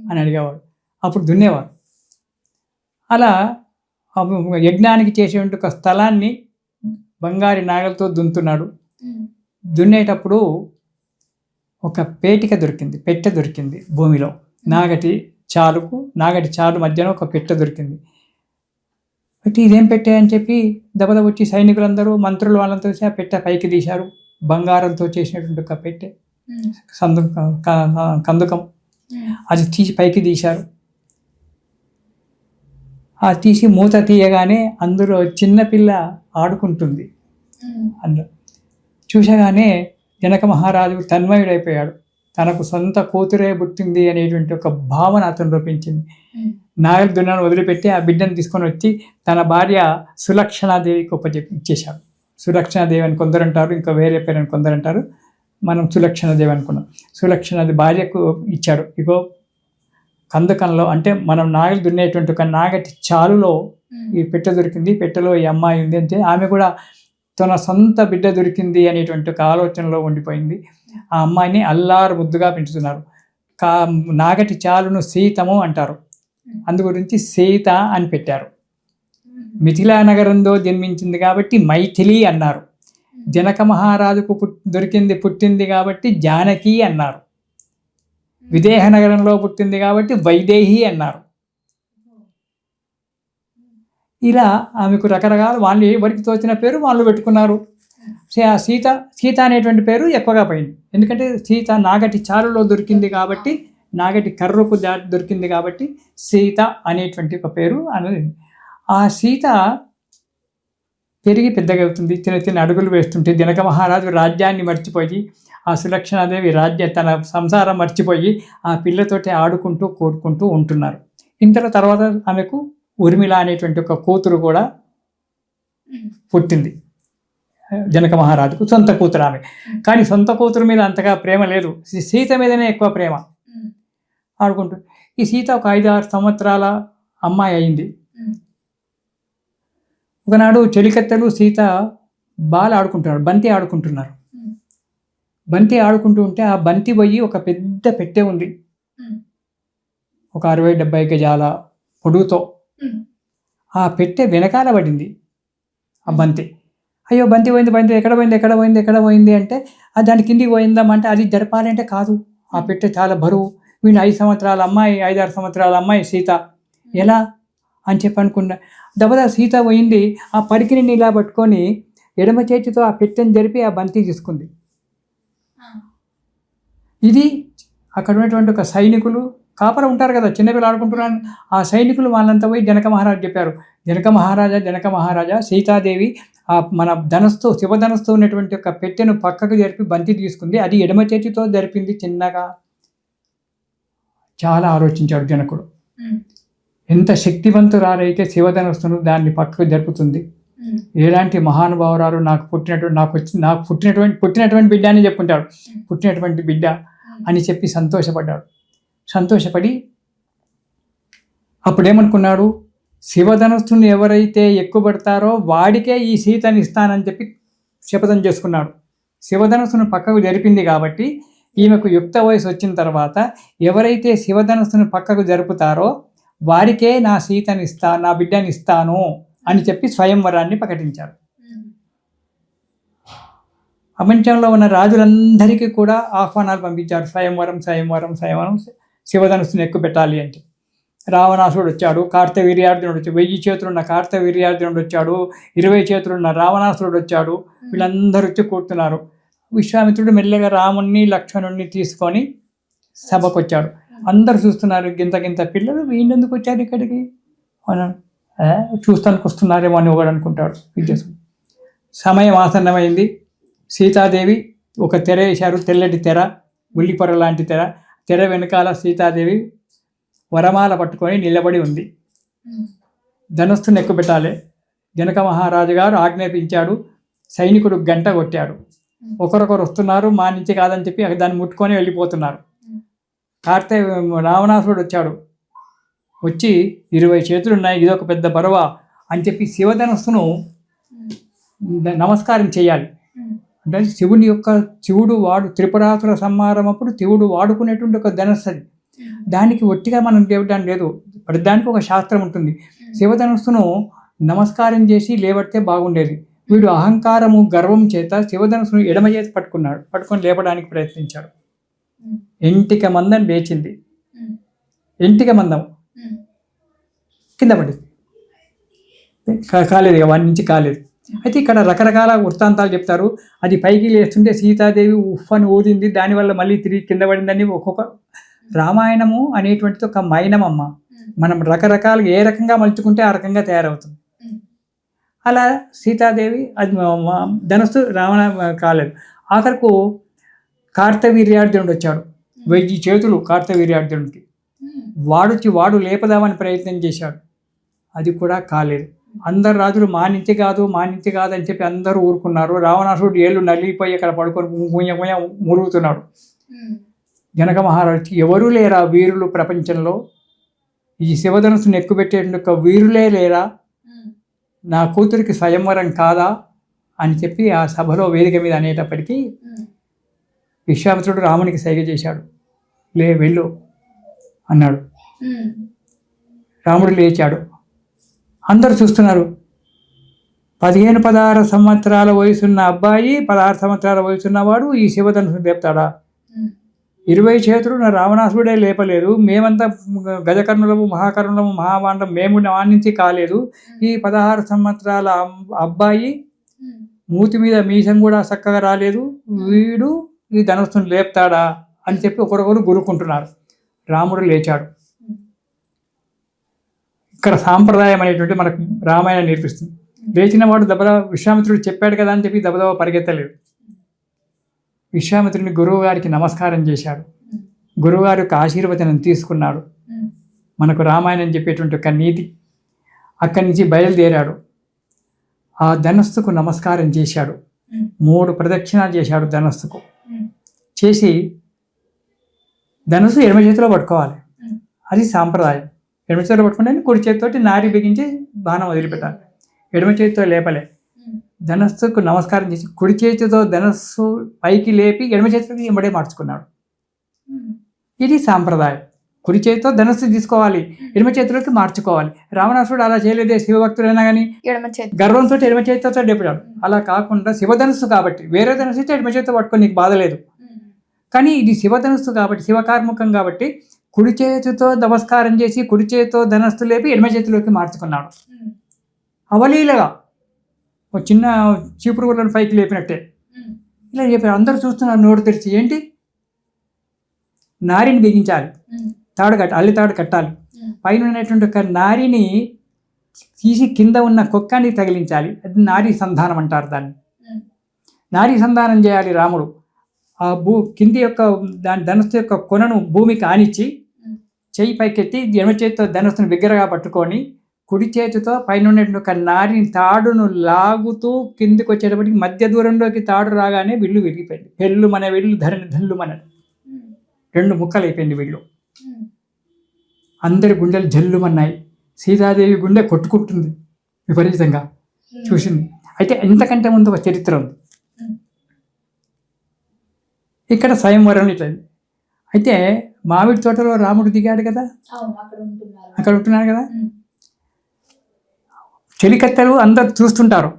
అని అడిగేవారు. అప్పుడు దున్నేవారు. అలా యజ్ఞానికి చేసేటువంటి ఒక స్థలాన్ని బంగారి నాగలతో దున్నుతున్నాడు. దున్నేటప్పుడు ఒక పేటిక దొరికింది, పెట్టె దొరికింది భూమిలో. నాగటి చాలు మధ్యన ఒక పెట్టె దొరికింది. అయితే ఇదేం పెట్టే అని చెప్పి దబదబ వచ్చి సైనికులందరూ, మంత్రులు వాళ్ళంతా వచ్చి ఆ పెట్టె పైకి తీశారు. బంగారంతో చేసినటువంటి ఒక పెట్టె, కందుకం, అది తీసి పైకి తీశారు. ఆ తీసి మూత తీయగానే అందులో చిన్నపిల్ల ఆడుకుంటుంది. అందులో చూసగానే జనక మహారాజు తన్మయుడైపోయాడు. తనకు సొంత కూతురే పుట్టింది అనేటువంటి ఒక భావన అతను రూపించింది. నాగలి దున్నను వదిలిపెట్టి ఆ బిడ్డను తీసుకొని వచ్చి తన భార్య సులక్షణాదేవికి ఇచ్చేశాడు. సులక్షణాదేవి అని కొందరు అంటారు, ఇంకా వేరే పేరు అని కొందరు అంటారు. మనం సులక్షణాదేవి అనుకున్నాం. సులక్షణాదేవి భార్యకు ఇచ్చాడు. ఇగో కందకంలో, అంటే మనం నాగలి దున్నేటువంటి ఒక నాగటి చాలులో ఈ పెట్టె దొరికింది, పెట్టెలో ఈ అమ్మాయి ఉంది అంటే ఆమె కూడా తన సొంత బిడ్డ దొరికింది అనేటువంటి ఒక ఆలోచనలో ఉండిపోయింది. ఆ అమ్మాయిని అల్లారు ముద్దుగా పెంచుతున్నారు. నాగటి చాలును సీతము అంటారు, అందు గురించి సీత అని పెట్టారు. మిథిలా నగరంలో జన్మించింది కాబట్టి మైథిలి అన్నారు. జనక మహారాజుకు పుట్టింది కాబట్టి జానకి అన్నారు. విదేహ నగరంలో పుట్టింది కాబట్టి వైదేహి అన్నారు. ఇలా ఆమెకు రకరకాల, వాళ్ళు ఎవరికి తోచిన పేరు వాళ్ళు పెట్టుకున్నారు. ఆ సీత అనేటువంటి పేరు ఎక్కువగా పోయింది. ఎందుకంటే సీత నాగటి చారులో దొరికింది కాబట్టి, నాగటి కర్రకు దొరికింది కాబట్టి సీత అనేటువంటి ఒక పేరు అనేది. ఆ సీత పెరిగి పెద్దగా అవుతుంది, చిన్న చిన్న అడుగులు వేస్తుంటే జనక మహారాజు రాజ్యాన్ని మర్చిపోయి, ఆ సులక్షణాదేవి తన సంసారం మర్చిపోయి ఆ పిల్లతోటి ఆడుకుంటూ కోడుకుంటూ ఉంటున్నారు. ఇంతలో తర్వాత ఆమెకు ఉర్మిళ అనేటువంటి ఒక కూతురు కూడా పుట్టింది. జనక మహారాజుకు సొంత కూతురు ఆమె. కానీ సొంత కూతురు మీద అంతగా ప్రేమ లేదు, సీత మీదనే ఎక్కువ ప్రేమ. ఆడుకుంటూ ఈ సీత ఒక 5-6 సంవత్సరాల అమ్మాయి అయింది. ఒకనాడు చెలికత్తెలు సీత బాల్ ఆడుకుంటున్నారు, బంతి ఆడుకుంటున్నారు. బంతి ఆడుకుంటూ ఉంటే ఆ బంతి పోయి ఒక పెద్ద పెట్టె ఉంది, ఒక 60-70 గజాల పొడుగుతో. ఆ పెట్టె వెనకాల పడింది ఆ బంతి. అయ్యో బంతి పోయింది, బంతి ఎక్కడ పోయింది అంటే దాని కిందికి పోయిందామంటే అది జరపాలంటే కాదు, ఆ పెట్టె చాలా బరువు. వీళ్ళు 5 సంవత్సరాల అమ్మాయి, 5-6 సంవత్సరాల అమ్మాయి సీత, ఎలా అని చెప్పి అనుకున్నా. దబదా సీత పోయింది, ఆ పరికిని ఇలా పట్టుకొని ఎడమ చేతితో ఆ పెట్టెని జరిపి ఆ బంతి తీసుకుంది. ఇది అక్కడ ఉన్నటువంటి ఒక సైనికులు కాపర ఉంటారు కదా, చిన్నపిల్లలు ఆడుకుంటున్నారు. ఆ సైనికులు వాళ్ళంతా పోయి జనక మహారాజు చెప్పారు, జనక మహారాజా సీతాదేవి మన శివధనస్సు ఉన్నటువంటి ఒక పెట్టెను పక్కకు జరిపి బంతి తీసుకుంది, అది ఎడమ చేతితో జరిపింది చిన్నగా. చాలా ఆలోచించాడు జనకుడు, ఎంత శక్తివంతురాలైతే శివధనస్సును దాన్ని పక్కకు జరుపుతుంది, ఎలాంటి మహానుభావురాలు నాకు పుట్టినటువంటి బిడ్డ అని చెప్పుకుంటాడు, పుట్టినటువంటి బిడ్డ అని చెప్పి సంతోషపడి అప్పుడేమనుకున్నాడు, శివధనస్సును ఎవరైతే ఎక్కుబడతారో వాడికే ఈ సీతని ఇస్తానని చెప్పి శపథం చేసుకున్నాడు. శివధనస్సును పక్కకు జరిపింది కాబట్టి ఈమెకు యుక్త వయసు వచ్చిన తర్వాత ఎవరైతే శివధనస్సును పక్కకు జరుపుతారో వారికే నా సీతని నా బిడ్డని ఇస్తాను అని చెప్పి స్వయంవరాన్ని ప్రకటించారు. ప్రపంచంలో ఉన్న రాజులందరికీ కూడా ఆహ్వానాలు పంపించారు, స్వయంవరం శివధనస్సును ఎక్కువ పెట్టాలి అంటే. రావణాసుడు వచ్చాడు, కార్తవీర్యార్జునుడు వచ్చాడు, 1000 చేతులున్న కార్తవీర్యార్జునుడు వచ్చాడు, 20 చేతులున్న రావణాసురుడు వచ్చాడు. వీళ్ళందరూ వచ్చి కూర్చున్నారు. విశ్వామిత్రుడు మెల్లగా రాముణ్ణి లక్ష్మణుణ్ణి తీసుకొని సభకు వచ్చాడు. అందరు చూస్తున్నారు, గింత పిల్లలు వీళ్ళెందుకు వచ్చారు ఇక్కడికి అన్నాడు. చూస్తానికి వస్తున్నారేమో అని ఒకడు అనుకుంటాడు. సమయం ఆసన్నమైంది. సీతాదేవి ఒక తెర వేశారు, తెల్లటి తెర, ఉల్లిపొర లాంటి తెర వెనకాల సీతాదేవి వరమాల పట్టుకొని నిలబడి ఉంది. ధనస్సును ఎక్కుపెట్టాలి. జనక మహారాజు గారు ఆజ్ఞాపించాడు. సైనికుడు గంట కొట్టాడు. ఒకరొకరు వస్తున్నారు, మా నుంచి కాదని చెప్పి దాన్ని ముట్టుకొని వెళ్ళిపోతున్నారు. రావణాసురుడు వచ్చాడు. వచ్చి 20 చేతులు ఉన్నాయి, ఇదొక పెద్ద బరువా అని చెప్పి శివధనస్సును నమస్కారం చేయాలి. అంటే శివుడు త్రిపురాసుర సంహారం అప్పుడు శివుడు వాడుకునేటువంటి ఒక ధనస్సు అది. దానికి ఒట్టిగా మనం లేవడానికి లేదు, దానికి ఒక శాస్త్రం ఉంటుంది. శివధనస్సును నమస్కారం చేసి లేవడితే బాగుండేది. వీడు అహంకారము గర్వం చేత శివధనస్సును ఎడమ చేసి పట్టుకొని లేపడానికి ప్రయత్నించాడు. ఎంటిక మందం లేచింది. ఎంటిక మందం కింద పడింది, కాలేదు, వాడి నుంచి కాలేదు. అయితే ఇక్కడ రకరకాల వృత్తాంతాలు చెప్తారు. అది పైకి లేస్తుంటే సీతాదేవి ఉఫ్ఫని ఊదింది, దానివల్ల మళ్ళీ తిరిగి కింద పడిందని ఒక్కొక్క. రామాయణము అనేటువంటిది ఒక మైనమమ్మ. మనం రకరకాలుగా ఏ రకంగా మలుచుకుంటే ఆ రకంగా తయారవుతుంది. అలా సీతాదేవి అది ధనస్సు రావణ కాలేదు. ఆఖరకు కార్తవీర్యార్జునుడు వచ్చాడు. 1000 చేతులు కార్తవీర్యార్జునుడికి. వాడు లేపదామని ప్రయత్నం చేశాడు, అది కూడా కాలేదు. అందరు రాజులు మా నుంచి కాదు అని చెప్పి అందరూ ఊరుకున్నారు. రావణాసురుడు ఏళ్ళు నలిగిపోయి అక్కడ పడుకొని మురుగుతున్నాడు. జనక మహారాజుకి ఎవరూ లేరా వీరులు ప్రపంచంలో? ఈ శివధనస్సును ఎక్కుపెట్టేందుకు వీరులే లేరా? నా కూతురికి స్వయంవరం కాదా అని చెప్పి ఆ సభలో వేదిక మీద అనేటప్పటికీ విశ్వామిత్రుడు రామునికి సైగ చేశాడు. వెళ్ళు అన్నాడు. రాముడు లేచాడు. అందరూ చూస్తున్నారు. 15-16 సంవత్సరాల వయసున్న అబ్బాయి, 16 సంవత్సరాల వయసున్నవాడు ఈ శివధనుసును లేపుతాడా? 20 చేతులు నా రావణాసురుడే లేపలేదు. మేమంతా గజకర్ణులము, మహాకర్ణులము, మహావాండం, మేము వాణించి కాలేదు. ఈ 16 సంవత్సరాల అబ్బాయి మూతి మీద మీసం కూడా చక్కగా రాలేదు, వీడు ఈ ధనస్సును లేపుతాడా అని చెప్పి ఒకరొకరు గురుకుంటున్నారు. రాముడు లేచాడు. ఇక్కడ సాంప్రదాయం అనేటువంటి మనకు రామాయణం నేర్పిస్తుంది. లేచిన వాడు దబదబా విశ్వామిత్రుడు చెప్పాడు కదా అని చెప్పి దబదబా పరిగెత్తలేడు. విశ్వామిత్రుడిని గురువు గారికి నమస్కారం చేశాడు. గురువుగారి యొక్క ఆశీర్వచనం తీసుకున్నాడు. మనకు రామాయణం చెప్పేటువంటి ఒక నీతి. అక్కడి నుంచి బయలుదేరాడు. ఆ ధనస్సుకు నమస్కారం చేశాడు. 3 ప్రదక్షిణాలు చేశాడు ధనస్సుకు. చేసి ధనస్సు ఎడమ చేతిలో పట్టుకోవాలి. అది సాంప్రదాయం. ఎడమ చేతిలో పట్టుకుంటే కుడి చేతితోటి నారి బిగించి బాణం వదిలిపెట్టాలి. ఎడమ చేతితో లేపలే. ధనస్సుకు నమస్కారం చేసి కుడి చేతితో ధనస్సు పైకి లేపి ఎడమ చేతితో ఎంబడే మార్చుకున్నాడు. ఇది సాంప్రదాయం. కుడి చేతితో ధనస్సు తీసుకోవాలి, ఎడమ చేతిలోకి మార్చుకోవాలి. రావణాసుడు అలా చేయలేదే. శివభక్తుడైనా కానీ గర్వంతో ఎడమ చేతితో లేపాడు. అలా కాకుండా శివధనస్సు కాబట్టి, వేరే ధనస్సు అయితే ఎడమ చేతితో పట్టుకొని నీకు బాధ లేదు. కానీ ఇది శివధనస్సు కాబట్టి, శివకార్ముకం కాబట్టి కుడి చేతితో నమస్కారం చేసి కుడి చేతితో ధనస్సు లేపి ఎడమ చేతిలోకి మార్చుకున్నాడు. అవలీలగా ఒక చిన్న చీపురు గుళ్ళను పైకి లేపినట్టే ఇలా చెప్పారు. అందరూ చూస్తున్నారు నోరు తెరిచి. ఏంటి? నారిని బిగించాలి, అల్లి తాడు కట్టాలి, పైన ఉన్నటువంటి ఒక నారిని తీసి కింద ఉన్న కొక్కానికి తగిలించాలి. అది నారీ సంధానం అంటారు దాన్ని. నారీ సంధానం చేయాలి రాముడు. ఆ కింది యొక్క దాని ధనస్సు యొక్క కొనను భూమికి ఆనిచ్చి చెయ్యి పైకెత్తి ఎడమ చేతితో ధనస్సును బిగ్గరగా పట్టుకొని కుడి చేతితో పైన ఉన్నటువంటి ఒక నారిని తాడును లాగుతూ కిందికి వచ్చేటప్పటికి మధ్య దూరంలోకి తాడు రాగానే విల్లు విరిగిపోయింది. పెళ్ళు మన విల్లు ధరణి ధల్లు మన 2 ముక్కలు అయిపోయింది విల్లు. అందరి గుండెలు జల్లుమన్నాయి. సీతాదేవి గుండె కొట్టుకుంటుంది విపరీతంగా చూసింది. అయితే ఇంతకంటే ముందు ఒక చరిత్ర ఉంది. ఇక్కడ స్వయంవరం ఇట్లా. అయితే మామిడి తోటలో రాముడు దిగాడు కదా, అక్కడ ఉంటున్నాడు కదా. చెలికత్తెలు అందరు చూస్తుంటారు.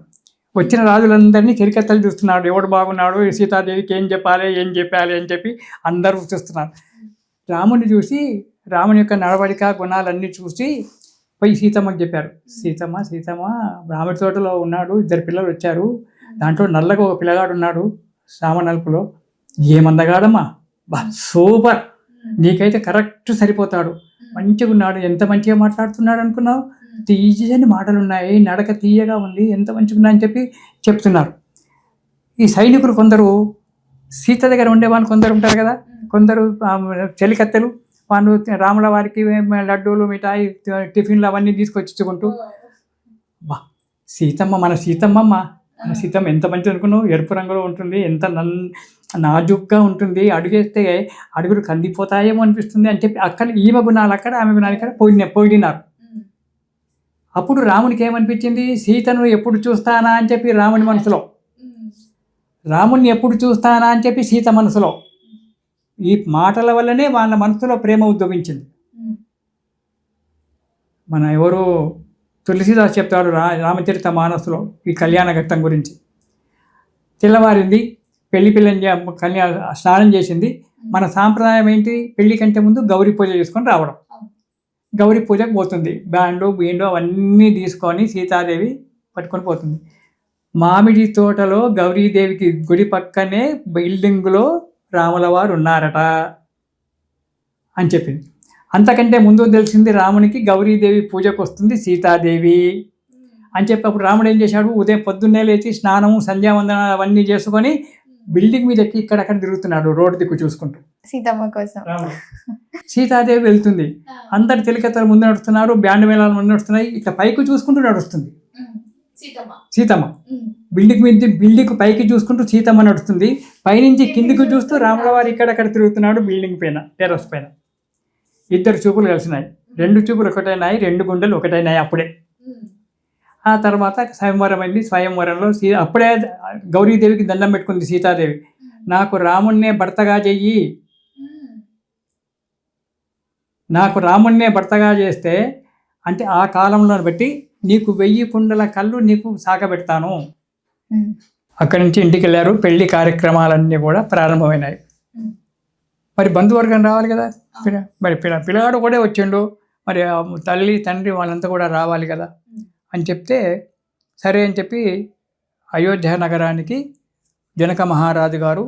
వచ్చిన రాజులందరినీ చెలికత్తెలు చూస్తున్నాడు. ఎవడు బాగున్నాడు, సీతాదేవికి ఏం చెప్పాలి అని చెప్పి అందరూ చూస్తున్నారు. రాముడిని చూసి రాముని యొక్క నడవడిక గుణాలన్నీ చూసి పోయి సీతమ్మకి చెప్పారు. సీతమ్మ రాముడి తోటలో ఉన్నాడు, 2 పిల్లలు వచ్చారు. దాంట్లో నల్లగా ఒక పిల్లగాడు ఉన్నాడు రామనలుపులో. ఏమందగాడమ్మా, సూపర్, నీకైతే కరెక్ట్ సరిపోతాడు, మంచిగా ఉన్నాడు, ఎంత మంచిగా మాట్లాడుతున్నాడు అనుకున్నావు, తీయని మాటలు ఉన్నాయి, నడక తీయగా ఉంది, ఎంత మంచిగా ఉన్నాయని చెప్పి చెప్తున్నారు. ఈ సైనికులు కొందరు సీత దగ్గర ఉండేవాళ్ళు కొందరు ఉంటారు కదా, కొందరు చెలికత్తెలు, వాళ్ళు రాముల వారికి లడ్డూలు మిఠాయి టిఫిన్లు అవన్నీ తీసుకొచ్చుకుంటూ, బా సీతమ్మ మన సీతమ్మ ఎంత మంచిది అనుకున్నావు, ఎరుపు రంగులో ఉంటుంది, ఎంత నాజుగ్గా ఉంటుంది, అడుగేస్తే అడుగులు కందిపోతాయేమో అనిపిస్తుంది అని చెప్పి అక్కడ ఈమె గుణాలు అక్కడ ఆమె గుణాలు ఇక్కడ పోయినారు. అప్పుడు రామునికి ఏమనిపించింది, సీతను ఎప్పుడు చూస్తానా అని చెప్పి రాముని మనసులో, రాముని ఎప్పుడు చూస్తానా అని చెప్పి సీత మనసులో. ఈ మాటల వల్లనే వాళ్ళ మనసులో ప్రేమ ఉద్భవించింది. మన ఎవరు తులసిదాస్ చెప్తాడు రామచరిత మానసులో ఈ కళ్యాణ ఘట్టం గురించి. తెల్లవారింది, పిల్లని స్నానం చేసింది. మన సాంప్రదాయం ఏంటి, పెళ్లి కంటే ముందు గౌరీ పూజ చేసుకొని రావడం. గౌరీ పూజకు పోతుంది, బ్యాండు బీండు అవన్నీ తీసుకొని సీతాదేవి పట్టుకొని పోతుంది. మామిడి తోటలో గౌరీదేవికి గుడి పక్కనే బిల్డింగులో రాముల వారు ఉన్నారట అని చెప్పింది. అంతకంటే ముందు తెలిసింది రామునికి గౌరీదేవి పూజకు వస్తుంది సీతాదేవి అని చెప్పి అప్పుడు రాముడు ఏం చేశాడు, ఉదయం పొద్దున్నే లేచి స్నానము సంధ్యావందనాలు అవన్నీ చేసుకొని బిల్డింగ్ మీద ఎక్కి ఇక్కడక్కడ తిరుగుతున్నాడు రోడ్డు దిక్కు చూసుకుంటూ సీతమ్మ కోసం. సీతాదేవి వెళ్తుంది, అందరు తెలికత్తలు ముందు నడుస్తున్నారు, బ్యాండ్ మేళాలు ముందు నడుస్తున్నాయి, ఇట్లా పైకి చూసుకుంటూ నడుస్తుంది సీతమ్మ. బిల్డింగ్ పైకి చూసుకుంటూ సీతమ్మ నడుస్తుంది, పైనుంచి కిందికి చూస్తూ రాముల వారు ఇక్కడక్కడ తిరుగుతున్నాడు బిల్డింగ్ పైన, టెర్రస్ పైన. 2 చూపులు కలిసినాయి, 2 చూపులు ఒకటైనాయి, 2 గుండెలు ఒకటైనాయి అప్పుడే. ఆ తర్వాత స్వయంవరం అయింది. స్వయంవరంలో అప్పుడే గౌరీదేవికి దండం పెట్టుకుంది సీతాదేవి, నాకు రాముణ్ణే భర్తగా చెయ్యి, నాకు రాముణ్ణే భర్తగా చేస్తే అంటే ఆ కాలంలో బట్టి నీకు 1000 కుండల కళ్ళు నీకు సాగబెడతాను. అక్కడి నుంచి ఇంటికి వెళ్ళారు. పెళ్లి కార్యక్రమాలన్నీ కూడా ప్రారంభమైనాయి. మరి బంధువర్గం రావాలి కదా, మరి పిల్లగాడు కూడా వచ్చిండు, మరి తల్లి తండ్రి వాళ్ళంతా కూడా రావాలి కదా అని చెప్తే సరే అని చెప్పి అయోధ్య నగరానికి జనక మహారాజు గారు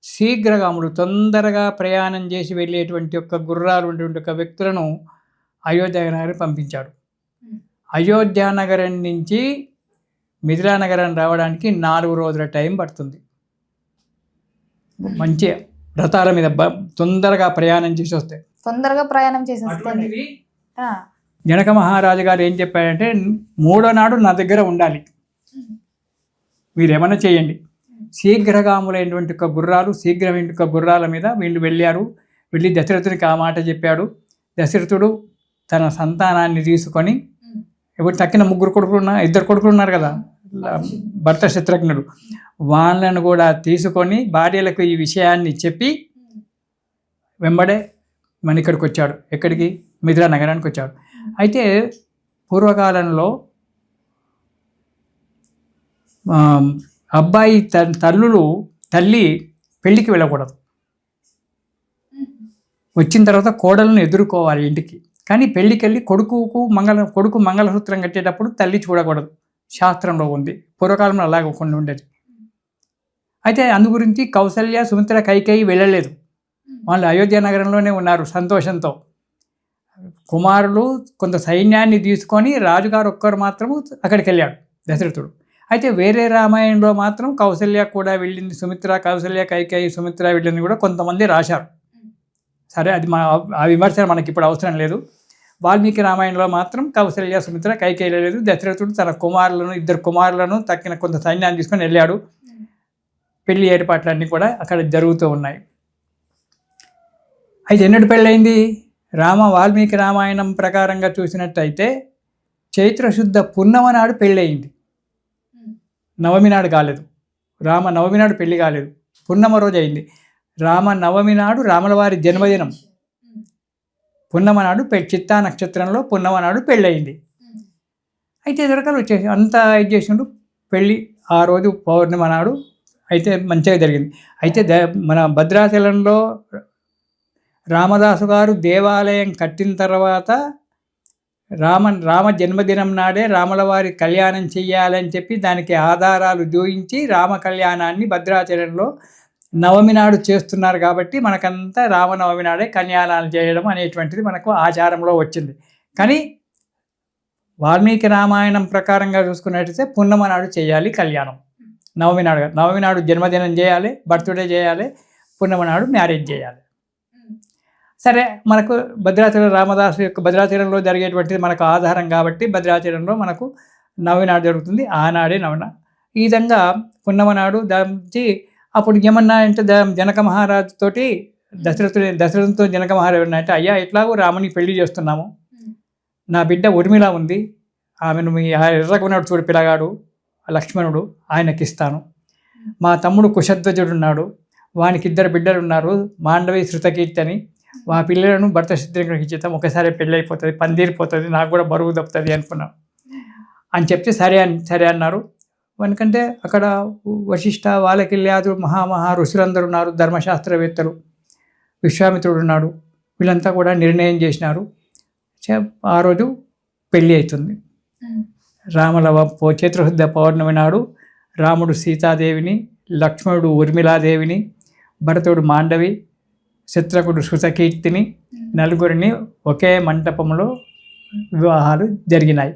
శీఘ్రగాములు తొందరగా ప్రయాణం చేసి వెళ్ళేటువంటి యొక్క గుర్రాలు ఉండేటువంటి ఒక వ్యక్తులను అయోధ్య నగరానికి పంపించాడు. అయోధ్య నగరం నుంచి మిథిలా నగరం రావడానికి 4 రోజుల టైం పడుతుంది. మంచి రథాల మీద తొందరగా ప్రయాణం చేసి వస్తే తొందరగా ప్రయాణం చేసేస్తే అటువంటిది జనక మహారాజు గారు ఏం చెప్పారంటే 3వ నాడు నా దగ్గర ఉండాలి, మీరేమన్నా చేయండి. శీఘ్రగాములైనటువంటి ఒక గుర్రాలు, శీఘ్రమైన ఒక గుర్రాల మీద వీళ్ళు వెళ్ళి దశరథునికి ఆ మాట చెప్పాడు. దశరథుడు తన సంతానాన్ని తీసుకొని, ఇప్పుడు తక్కిన 2 కొడుకులు ఉన్నారు కదా, భర్త శత్రుఘ్నుడు, వాళ్ళను కూడా తీసుకొని భార్యలకు ఈ విషయాన్ని చెప్పి వెంబడే మన ఇక్కడికి వచ్చాడు. ఎక్కడికి? మిథిలా నగరానికి వచ్చాడు. అయితే పూర్వకాలంలో అబ్బాయి తల్లి పెళ్ళికి వెళ్ళకూడదు, వచ్చిన తర్వాత కోడలను ఎదుర్కోవాలి ఇంటికి. కానీ పెళ్ళికి వెళ్ళి కొడుకు మంగళసూత్రం కట్టేటప్పుడు తల్లి చూడకూడదు, శాస్త్రంలో ఉంది. పూర్వకాలంలో అలాగే కొన్ని ఉండేది. అయితే అందు గురించి కౌసల్య, సుమిత్ర, కైకేయి వెళ్ళలేదు. వాళ్ళు అయోధ్య నగరంలోనే ఉన్నారు సంతోషంతో. కుమారులు కొంత సైన్యాన్ని తీసుకొని రాజుగారు ఒక్కరు మాత్రము అక్కడికి వెళ్ళాడు దశరథుడు. అయితే వేరే రామాయణంలో మాత్రం కౌసల్య కూడా వెళ్ళింది, సుమిత్ర, కౌసల్య, కైకేయి, సుమిత్ర వెళ్ళింది కూడా కొంతమంది రాశారు. సరే, అది ఆ విమర్శ మనకి ఇప్పుడు అవసరం లేదు. వాల్మీకి రామాయణంలో మాత్రం కౌసల్య, సుమిత్ర, కైకేయి లేదు. దశరథుడు తన 2 కుమారులను తక్కిన కొంత సైన్యాన్ని తీసుకొని వెళ్ళాడు. పెళ్లి ఏర్పాట్లన్నీ కూడా అక్కడ జరుగుతూ ఉన్నాయి. అయితే ఎన్నడు పెళ్ళయింది? వాల్మీకి రామాయణం ప్రకారంగా చూసినట్టయితే చైత్రశుద్ధ పున్నమ నాడు పెళ్ళయింది. నవమి నాడు కాలేదు. నవమి నాడు పెళ్లి కాలేదు, పున్నమ రోజు అయింది. నవమి నాడు రాములవారి జన్మదినం. పున్నమ నాడు చిత్తా నక్షత్రంలో పున్నమ నాడు పెళ్ళయింది. అయితే దొరకలు వచ్చేసి అంతా ఇది చేసిండు. పెళ్ళి ఆ రోజు పౌర్ణిమ నాడు అయితే మంచిగా జరిగింది. అయితే మన భద్రాచలంలో రామదాసు గారు దేవాలయం కట్టిన తర్వాత రామ జన్మదినం నాడే రాములవారి కళ్యాణం చెయ్యాలని చెప్పి దానికి ఆధారాలు జోయించి రామ కళ్యాణాన్ని భద్రాచలంలో నవమి నాడు చేస్తున్నారు. కాబట్టి మనకంతా రామనవమి నాడే కళ్యాణాలు చేయడం అనేటువంటిది మనకు ఆచారంలో వచ్చింది. కానీ వాల్మీకి రామాయణం ప్రకారంగా చూసుకున్నట్టయితే పున్నమ నాడు చేయాలి కళ్యాణం. నవమి నాడు జన్మదినం చేయాలి, బర్త్డే చేయాలి, పున్నమ నాడు మ్యారేజ్ చేయాలి. సరే, మనకు భద్రాచలంలో జరిగేటువంటిది మనకు ఆధారం కాబట్టి భద్రాచలంలో మనకు నవమి నాడు జరుగుతుంది. ఆనాడే ఈ విధంగా పున్నమ నాడు దాచి అప్పుడు ఏమన్నా అంటే జనక మహారాజుతోటి దశరథుతో జనక మహారాజు అంటే, అయ్యా ఎట్లాగో రాముని పెళ్లి చేస్తున్నాము, నా బిడ్డ ఉర్మిళ ఉంది, ఆమెను మీ ఎర్రకున్నాడు చూడు పిల్లగాడు లక్ష్మణుడు, ఆయనకి ఇస్తాను. మా తమ్ముడు కుశధ్వజుడు ఉన్నాడు, వానికి 2 బిడ్డలు ఉన్నారు, మాండవి, శృతకీర్తి అని. ఆ పిల్లలను భర్త శత్రుఘ్నుడికి ఇచ్చేద్దాం, ఒకసారి పెళ్ళి అయిపోతుంది, పందిరిపోతుంది, నాకు కూడా బరువు తప్పుతుంది అనుకున్నాం అని చెప్తే సరే అన్నారు. ఎందుకంటే అక్కడ వశిష్ఠ, వాలకిల్యాదు, మహా ఋషులందరూ ఉన్నారు, ధర్మశాస్త్రవేత్తలు, విశ్వామిత్రుడు ఉన్నాడు. వీళ్ళంతా కూడా నిర్ణయం చేసినారు. ఆ రోజు పెళ్ళి అవుతుంది. చైత్రశుద్ధ పౌర్ణమి నాడు రాముడు సీతాదేవిని, లక్ష్మణుడు ఉర్మిళాదేవిని, భరతుడు మాండవి, శత్రుఘ్నుడు శృతకీర్తిని, 4 ఒకే మంటపంలో వివాహాలు జరిగినాయి.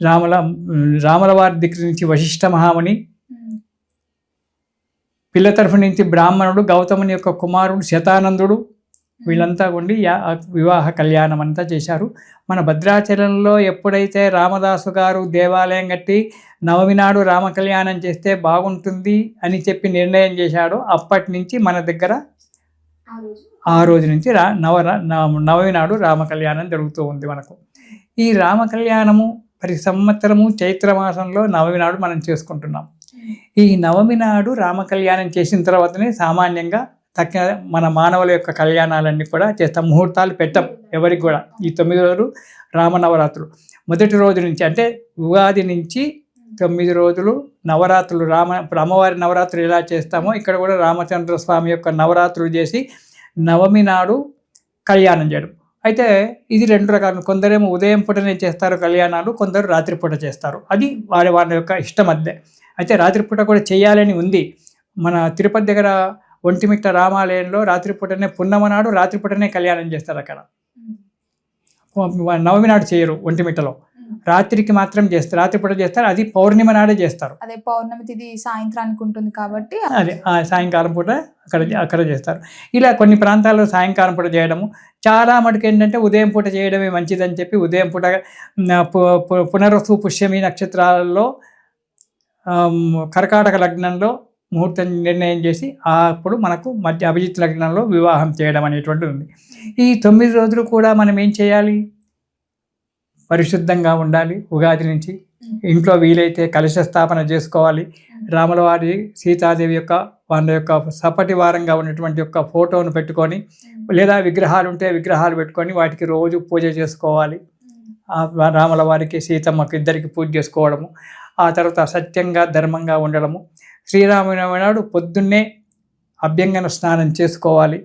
రాముల వారి దగ్గర నుంచి వశిష్ఠ మహాముని, పిల్ల తరఫు నుంచి బ్రాహ్మణుడు, గౌతముని యొక్క కుమారుడు శతానందుడు, వీళ్ళంతా ఉండి వివాహ కళ్యాణం అంతా చేశారు. మన భద్రాచలంలో ఎప్పుడైతే రామదాసు గారు దేవాలయం కట్టి నవమి నాడు రామ కళ్యాణం చేస్తే బాగుంటుంది అని చెప్పి నిర్ణయం చేశాడో అప్పటి నుంచి మన దగ్గర ఆ రోజు నుంచి నవమి నాడు రామ కళ్యాణం జరుగుతూ ఉంది మనకు. ఈ రామ కళ్యాణము ప్రతి సంవత్సరము చైత్రమాసంలో నవమి నాడు మనం చేసుకుంటున్నాం. ఈ నవమి నాడు రామ కళ్యాణం చేసిన తర్వాతనే సామాన్యంగా తక్కిన మన మానవుల యొక్క కళ్యాణాలన్నీ కూడా చేస్తాం. ముహూర్తాలు పెట్టం ఎవరికి కూడా. ఈ 9 రోజులు రామనవరాత్రులు. మొదటి రోజు నుంచి అంటే ఉగాది నుంచి 9 రోజులు నవరాత్రులు. అమ్మవారి నవరాత్రులు ఎలా చేస్తామో ఇక్కడ కూడా రామచంద్ర స్వామి యొక్క నవరాత్రులు చేసి నవమి నాడు కళ్యాణం చేయడం. అయితే ఇది 2 రకాలు. కొందరేమో ఉదయం పూటనే చేస్తారు కళ్యాణాలు, కొందరు రాత్రిపూట చేస్తారు. అది వాళ్ళ యొక్క ఇష్టం. అయితే రాత్రిపూట కూడా చేయాలని ఉంది. మన తిరుపతి దగ్గర ఒంటిమిట్ట రామాలయంలో రాత్రిపూటనే పున్నమ నాడు రాత్రిపూటనే కళ్యాణం చేస్తారు అక్కడ. నవమి నాడు చేయరు ఒంటిమిట్టలో, రాత్రికి మాత్రం చేస్తారు, రాత్రిపూట చేస్తారు. అది పౌర్ణిమ నాడే చేస్తారు. అదే పౌర్ణమి తిథి సాయంత్రానికి ఉంటుంది కాబట్టి అదే ఆ సాయంకాలం పూట అక్కడ చేస్తారు. ఇలా కొన్ని ప్రాంతాల్లో సాయంకాలం పూట చేయడము, చాలా మటుకు ఏంటంటే ఉదయం పూట చేయడమే మంచిదని చెప్పి ఉదయం పూట పునర్వసు పుష్యమి నక్షత్రాలలో కర్కాటక లగ్నంలో ముహూర్తం నిర్ణయం చేసి అప్పుడు మనకు మధ్య అభిజిత్ లగ్నంలో వివాహం చేయడం అనేటువంటిది ఉంది. ఈ 9 రోజులు కూడా మనం ఏం చేయాలి? పరిశుద్ధంగా ఉండాలి. ఉగాది నుంచి ఇంట్లో వీలైతే కలశ స్థాపన చేసుకోవాలి. రాముల వారి సీతాదేవి యొక్క వాళ్ళ యొక్క సపటి వారంగా ఉన్నటువంటి యొక్క ఫోటోను పెట్టుకొని, లేదా విగ్రహాలు ఉంటే విగ్రహాలు పెట్టుకొని వాటికి రోజు పూజ చేసుకోవాలి. రాముల వారికి సీతమ్మకి ఇద్దరికి పూజ చేసుకోవడము, ఆ తర్వాత సత్యంగా ధర్మంగా ఉండడము. శ్రీరామనవమి నాడు పొద్దున్నే అభ్యంగన స్నానం చేసుకోవాలి.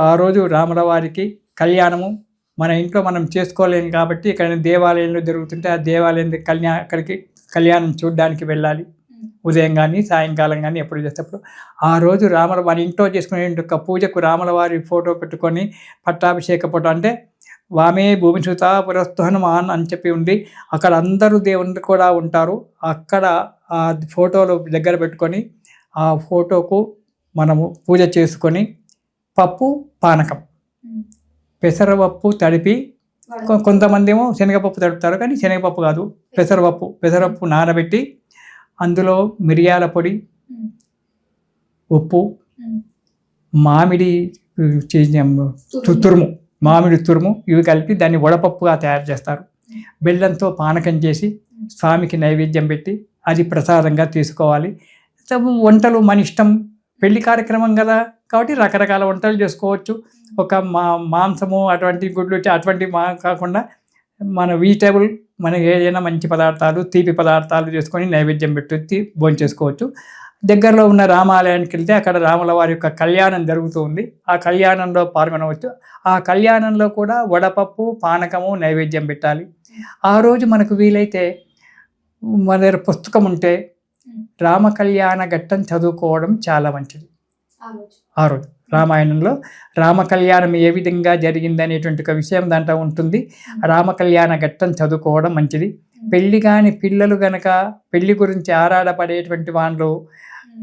ఆ రోజు రాముల వారికి కళ్యాణము మన ఇంట్లో మనం చేసుకోలేము కాబట్టి ఇక్కడ దేవాలయంలో జరుగుతుంటే ఆ దేవాలయం అక్కడికి కళ్యాణం చూడడానికి వెళ్ళాలి. ఉదయం కానీ సాయంకాలం కానీ ఎప్పుడు చేసేటప్పుడు ఆ రోజు మన ఇంట్లో చేసుకునే ఒక పూజకు రాముల వారి ఫోటో పెట్టుకొని పట్టాభిషేక ఫోటో అంటే వామే భూమిసుత పురస్తు హనుమాన్ అని చెప్పి ఉంది. అక్కడ అందరూ దేవుళ్ళు కూడా ఉంటారు. అక్కడ ఆ ఫోటోలు దగ్గర పెట్టుకొని ఆ ఫోటోకు మనము పూజ చేసుకొని పప్పు పానకం, పెసరపప్పు తడిపి, కొంతమంది ఏమో శనగపప్పు తడుపుతారు, కానీ శనగపప్పు కాదు, పెసరపప్పు నానబెట్టి అందులో మిరియాల పొడి, ఉప్పు, మామిడి మామిడి తురుము ఇవి కలిపి దాన్ని వడపప్పుగా తయారు చేస్తారు. బెల్లంతో పానకం చేసి స్వామికి నైవేద్యం పెట్టి అది ప్రసాదంగా తీసుకోవాలి. వంటలు మన ఇష్టం, పెళ్లి కార్యక్రమం కదా కాబట్టి రకరకాల వంటలు చేసుకోవచ్చు. ఒక మాంసము అటువంటి గుడ్లు అటువంటి కాకుండా మన వెజిటేబుల్ మనకి ఏదైనా మంచి పదార్థాలు, తీపి పదార్థాలు చేసుకొని నైవేద్యం పెట్టి భోంచేసుకోవచ్చు. దగ్గరలో ఉన్న రామాలయానికి వెళ్తే అక్కడ రాముల వారి యొక్క కళ్యాణం జరుగుతుంది. ఆ కళ్యాణంలో పాల్గొనవచ్చు. ఆ కళ్యాణంలో కూడా వడపప్పు, పానకము నైవేద్యం పెట్టాలి. ఆ రోజు మనకు వీలైతే మన దగ్గర పుస్తకం ఉంటే రామ కళ్యాణ ఘట్టం చదువుకోవడం చాలా మంచిది. ఆ రోజు రామాయణంలో రామ కళ్యాణం ఏ విధంగా జరిగింది అనేటువంటి ఒక విషయం దాంట్లో ఉంటుంది. రామ కళ్యాణ ఘట్టం చదువుకోవడం మంచిది. పెళ్లి కాని పిల్లలు గనక పెళ్లి గురించి ఆరాటపడేటువంటి వాళ్ళు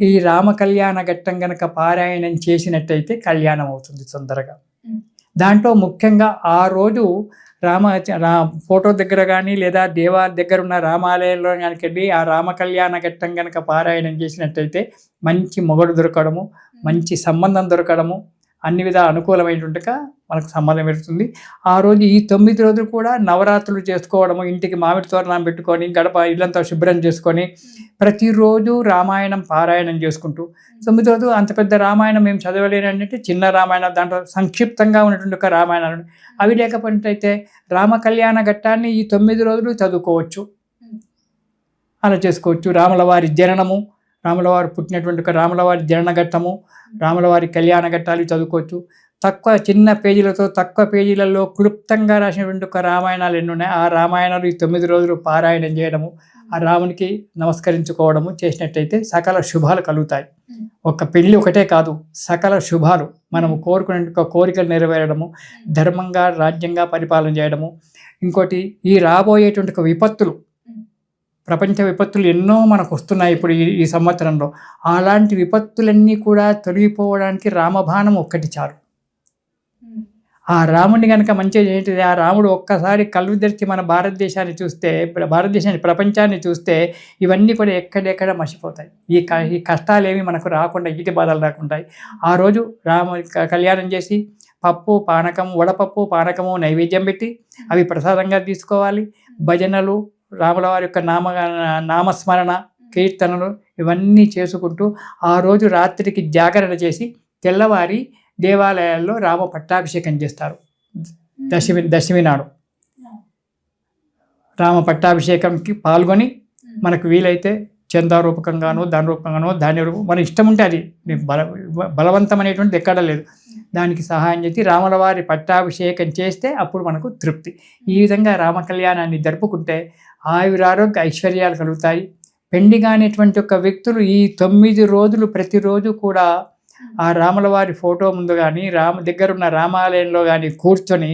ఈ రామ కళ్యాణ ఘట్టం గనక పారాయణం చేసినట్టయితే కళ్యాణం అవుతుంది తొందరగా. దాంట్లో ముఖ్యంగా ఆ రోజు ఫోటో దగ్గర కానీ లేదా దగ్గర ఉన్న రామాలయంలో కనుక వెళ్ళి ఆ రామ కళ్యాణ ఘట్టం కనుక పారాయణం చేసినట్టయితే మంచి మొగుడు దొరకడము, మంచి సంబంధం దొరకడము, అన్ని విధాలు అనుకూలమైనట్టుగా మనకు సంబంధం పెడుతుంది. ఆ రోజు ఈ 9 రోజులు కూడా నవరాత్రులు చేసుకోవడము, ఇంటికి మామిడి తోరణం పెట్టుకొని గడప ఇల్లంతా శుభ్రం చేసుకొని ప్రతిరోజు రామాయణం పారాయణం చేసుకుంటూ 9 రోజులు అంత పెద్ద రామాయణం మేము చదవలేనంటే చిన్న రామాయణం దాంట్లో సంక్షిప్తంగా ఉన్నటువంటి ఒక రామాయణాలు అవి లేకపోతే రామ కళ్యాణ ఘట్టాన్ని ఈ 9 రోజులు చదువుకోవచ్చు. అలా చేసుకోవచ్చు. రాముల వారి జననము, రాముల వారు పుట్టినటువంటి ఒక రాముల వారి జనన ఘట్టము, రాముల వారి కళ్యాణ ఘట్టాలు చదువుకోవచ్చు. చిన్న పేజీలతో తక్కువ పేజీలలో క్లుప్తంగా రాసినటువంటి ఒక రామాయణాలు ఎన్ని ఉన్నాయి, ఆ రామాయణాలు ఈ 9 రోజులు పారాయణం చేయడము, ఆ రామునికి నమస్కరించుకోవడము చేసినట్టయితే సకల శుభాలు కలుగుతాయి. ఒక పెళ్ళి ఒకటే కాదు, సకల శుభాలు మనము కోరుకునే కోరికలు నెరవేరడము, ధర్మంగా రాజ్యంగా పరిపాలన చేయడము. ఇంకోటి ఈ రాబోయేటువంటి ఒక విపత్తులు, ప్రపంచ విపత్తులు ఎన్నో మనకు వస్తున్నాయి ఇప్పుడు ఈ సంవత్సరంలో. అలాంటి విపత్తులన్నీ కూడా తొలగిపోవడానికి రామబాణం ఒక్కటి చాలు. ఆ రాముడిని కనుక మంచిగా ఏంటిది, ఆ రాముడు ఒక్కసారి కళ్ళు తెరిచి మన భారతదేశాన్ని చూస్తే, ప్రపంచాన్ని చూస్తే ఇవన్నీ కూడా ఎక్కడెక్కడ మర్చిపోతాయి. ఈ కష్టాలు ఏమి మనకు రాకుండా, ఈటి బాధలు రాకుండా ఆ రోజు కళ్యాణం చేసి పప్పు పానకం, వడపప్పు పానకము నైవేద్యం పెట్టి అవి ప్రసాదంగా తీసుకోవాలి. భజనలు, రాముల వారి యొక్క నామస్మరణ, కీర్తనలు ఇవన్నీ చేసుకుంటూ ఆ రోజు రాత్రికి జాగరణ చేసి తెల్లవారి దేవాలయాల్లో రామ పట్టాభిషేకం చేస్తారు. దశమి నాడు రామ పట్టాభిషేకంకి పాల్గొని మనకు వీలైతే చందా రూపకంగానో దాని రూపంగానో ధాన్య రూపం మన ఇష్టం ఉంటే అది బలవంతం అనేటువంటిది ఎక్కడా లేదు. దానికి సహాయం చేసి రాముల వారి పట్టాభిషేకం చేస్తే అప్పుడు మనకు తృప్తి. ఈ విధంగా రామ కళ్యాణాన్ని జరుపుకుంటే ఆయురారోగ్య ఐశ్వర్యాలు కలుగుతాయి. పెండి కానిటువంటి ఒక వ్యక్తులు ఈ 9 రోజులు ప్రతిరోజు కూడా ఆ రాముల వారి ఫోటో ముందు కానీ దగ్గర ఉన్న రామాలయంలో కానీ కూర్చొని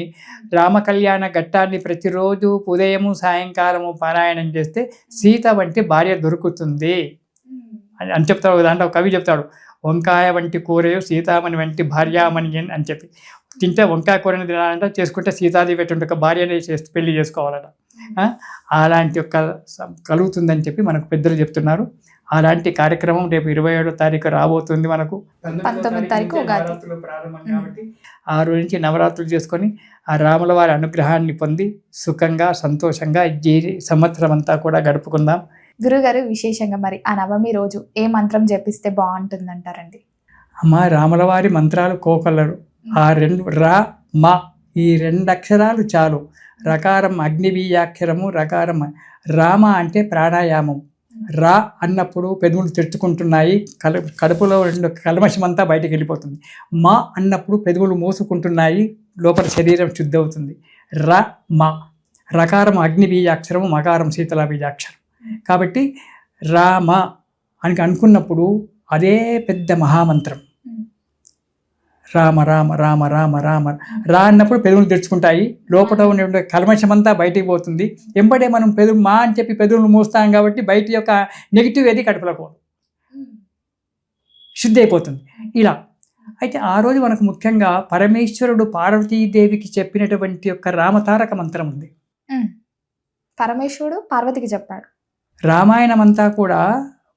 రామ కళ్యాణ ఘట్టాన్ని ప్రతిరోజు ఉదయము సాయంకాలము పారాయణం చేస్తే సీత వంటి భార్య దొరుకుతుంది అని చెప్తాడు. దాంట్లో కవి చెప్తాడు, వంకాయ వంటి కూరయు సీతామణి వంటి భార్యామణి అని చెప్పి. తింటే వంకాయ కూరని తినాలంట, చేసుకుంటే సీతాదేవి అటువంటి ఒక భార్యని పెళ్లి చేసుకోవాలట. అలాంటి ఒక కలుగుతుందని చెప్పి మనకు పెద్దలు చెప్తున్నారు. అలాంటి కార్యక్రమం రేపు 27వ తారీఖు రాబోతుంది. మనకు 19వ తారీఖు నవరాత్రులు ప్రారంభం కాబట్టి ఆ రోజు నుంచి నవరాత్రులు చేసుకొని ఆ రాముల వారి అనుగ్రహాన్ని పొంది సుఖంగా సంతోషంగా ఈ సంవత్సరం అంతా కూడా గడుపుకుందాం. గురుగారు, విశేషంగా మరి ఆ నవమి రోజు ఏ మంత్రం జపిస్తే బాగుంటుందంటారండి? అమ్మ, రాముల వారి మంత్రాలు కోకొల్లరు. ఆ 2 రా మా ఈ 2 అక్షరాలు చాలు. రకారం అగ్నిబీజాక్షరము, రకారం రామ అంటే ప్రాణాయామం. రా అన్నప్పుడు పెదవులు తెరుచుకుంటున్నాయి, కడుపులో 2 కల్మషం అంతా బయటకు వెళ్ళిపోతుంది. మా అన్నప్పుడు పెదవులు మూసుకుంటున్నాయి, లోపల శరీరం శుద్ధి అవుతుంది. రా మా రకారం అగ్నిబీజాక్షరము, మకారం శీతల బీజాక్షరం. కాబట్టి రామ అని అనుకున్నప్పుడు అదే పెద్ద మహామంత్రం. రామ రామ రామ రామ రామ రా అన్నప్పుడు పెదవులు తెరుచుకుంటాయి, లోపల ఉండే కల్మషమంతా బయటికి పోతుంది. వెంబడే మనం మా అని చెప్పి పెదవులు మూస్తాం కాబట్టి బయట యొక్క నెగిటివ్ ఏది కడుపులో పోదు, శుద్ధి అయిపోతుంది. ఇలా అయితే ఆ రోజు మనకు ముఖ్యంగా పరమేశ్వరుడు పార్వతీదేవికి చెప్పినటువంటి యొక్క రామతారక మంత్రం ఉంది. పరమేశ్వరుడు పార్వతికి చెప్పాడు. రామాయణం అంతా కూడా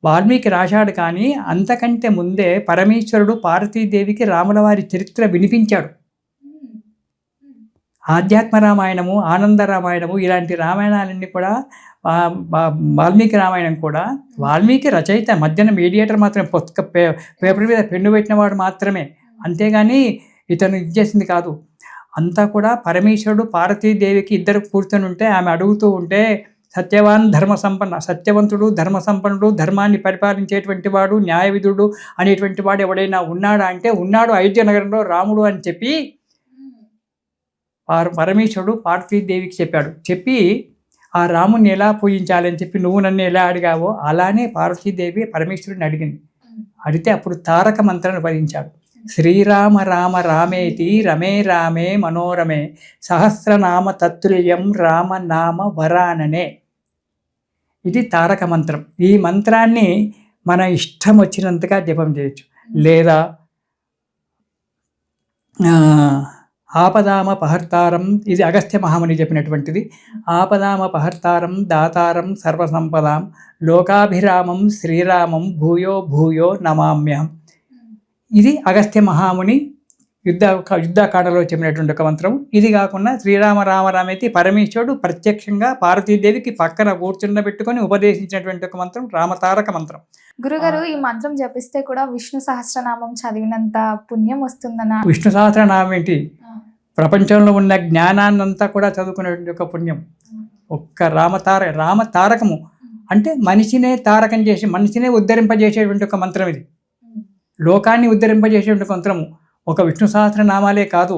వాల్మీకి రాశాడు, కానీ అంతకంటే ముందే పరమేశ్వరుడు పార్వతీదేవికి రాముల వారి చరిత్ర వినిపించాడు. ఆధ్యాత్మ రామాయణము, ఆనంద రామాయణము ఇలాంటి రామాయణాలన్నీ కూడా వాల్మీకి రామాయణం కూడా వాల్మీకి రచయిత, మధ్యన మీడియేటర్ మాత్రమే, పేపర్ మీద పెన్ను పెట్టిన వాడు మాత్రమే, అంతేగాని ఇతను ఇచ్చేసింది కాదు. అంతా కూడా పరమేశ్వరుడు పార్వతీదేవికి ఇద్దరు కూర్చొని ఉంటే ఆమె అడుగుతూ ఉంటే, సత్యవాన్ ధర్మ సంపన్న, సత్యవంతుడు ధర్మ సంపన్నుడు, ధర్మాన్ని పరిపాలించేటువంటి వాడు, న్యాయవిధుడు అనేటువంటి వాడు ఎవడైనా ఉన్నాడా అంటే ఉన్నాడు, అయోధ్య నగరంలో రాముడు అని చెప్పి పరమేశ్వరుడు పార్వతీదేవికి చెప్పాడు. చెప్పి ఆ రాముని ఎలా పూజించాలని చెప్పి నువ్వు నన్ను ఎలా అడిగావో అలానే పార్వతీదేవి పరమేశ్వరుడిని అడిగింది. అడిగితే అప్పుడు తారక మంత్రాన్ని భరించాడు. శ్రీరామ రామ రామేతి రమే రామే మనోరమే సహస్రనామ తత్తుల్యం రామనామ వరాననే. ఇది తారక మంత్రం. ఈ మంత్రాన్ని మన ఇష్టం వచ్చినంతగా జపం చేయొచ్చు. లేదా ఆపదామ పహర్తారం, ఇది అగస్త్య మహాముని చెప్పినటువంటిది. ఆపదామ పహర్తారం దాతారం సర్వసంపదాం లోకాభిరామం శ్రీరామం భూయో భూయో నమామ్యహం. ఇది అగస్త్య మహాముని యుద్ధకాండలో చెప్పినటువంటి ఒక మంత్రం. ఇది కాకుండా శ్రీరామ రామ రామేతి పరమేశ్వరుడు ప్రత్యక్షంగా పార్వతీదేవికి పక్కన కూర్చుండబెట్టుకొని ఉపదేశించినటువంటి ఒక మంత్రం రామతారక మంత్రం. గురుగారు, ఈ మంత్రం జపిస్తే కూడా విష్ణు సహస్రనామం చదివినంత పుణ్యం వస్తుందన్న. విష్ణు సహస్రనామం ఏంటి, ప్రపంచంలో ఉన్న జ్ఞానాన్నంతా కూడా చదువుకునేటువంటి ఒక పుణ్యం. ఒక్క రామతారకము అంటే మనిషినే తారకం చేసి మనిషినే ఉద్ధరింపజేసేటువంటి ఒక మంత్రం. ఇది లోకాన్ని ఉద్ధరింపజేసేటువంటి మంత్రము. ఒక విష్ణు సహస్రనామాలే కాదు,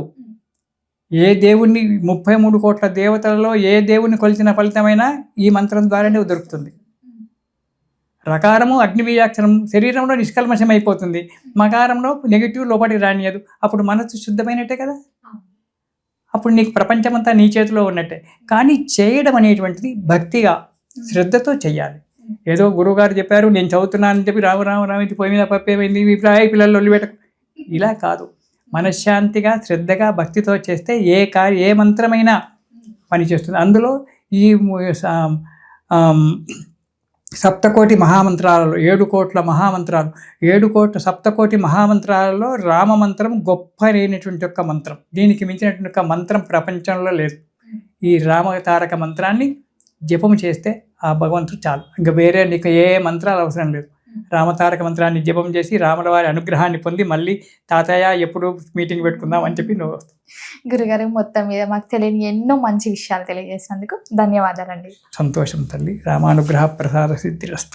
ఏ దేవుణ్ణి 33 కోట్ల దేవతలలో ఏ దేవుణ్ణి కొలిచిన ఫలితమైనా ఈ మంత్రం ద్వారానే దొరుకుతుంది. రకారము అగ్నిబీజాక్షరం శరీరంలో నిష్కల్మషం అయిపోతుంది, మకారంలో నెగిటివ్ లోపలికి రానియదు. అప్పుడు మనసు శుద్ధమైనట్టే కదా, అప్పుడు నీకు ప్రపంచమంతా నీ చేతిలో ఉన్నట్టే. కానీ చేయడం అనేటువంటిది భక్తిగా శ్రద్ధతో చెయ్యాలి. ఏదో గురువుగారు చెప్పారు నేను చదువుతున్నానని చెప్పి రామ ఇది పోయి మీద పప్పేమైంది పిల్లలు వదిలిపెట్టకు, ఇలా కాదు. మనశ్శాంతిగా శ్రద్ధగా భక్తితో చేస్తే ఏ మంత్రమైనా పనిచేస్తుంది. అందులో ఈ సప్తకోటి మహామంత్రాలలో 7 కోట్ల మహామంత్రాలు, 7 కోట్ల సప్తకోటి మహామంత్రాలలో రామమంత్రం గొప్ప అయినటువంటి ఒక మంత్రం. దీనికి మించినటువంటి ఒక మంత్రం ప్రపంచంలో లేదు. ఈ రామతారక మంత్రాన్ని జపం చేస్తే ఆ భగవంతుడు చాలు, ఇంకా వేరే నీకు ఏ మంత్రాలు అవసరం లేదు. రామతారక మంత్రాన్ని జపం చేసి రాముల వారి అనుగ్రహాన్ని పొంది మళ్ళీ తాతయ్య ఎప్పుడు మీటింగ్ పెట్టుకుందాం అని చెప్పి నువ్వు వస్తావు. గురుగారు, మొత్తం మీద మాకు తెలియని ఎన్నో మంచి విషయాలు తెలియజేసినందుకు ధన్యవాదాలండి. సంతోషం తల్లి. రామానుగ్రహ ప్రసాద సిద్ధిరస్తు.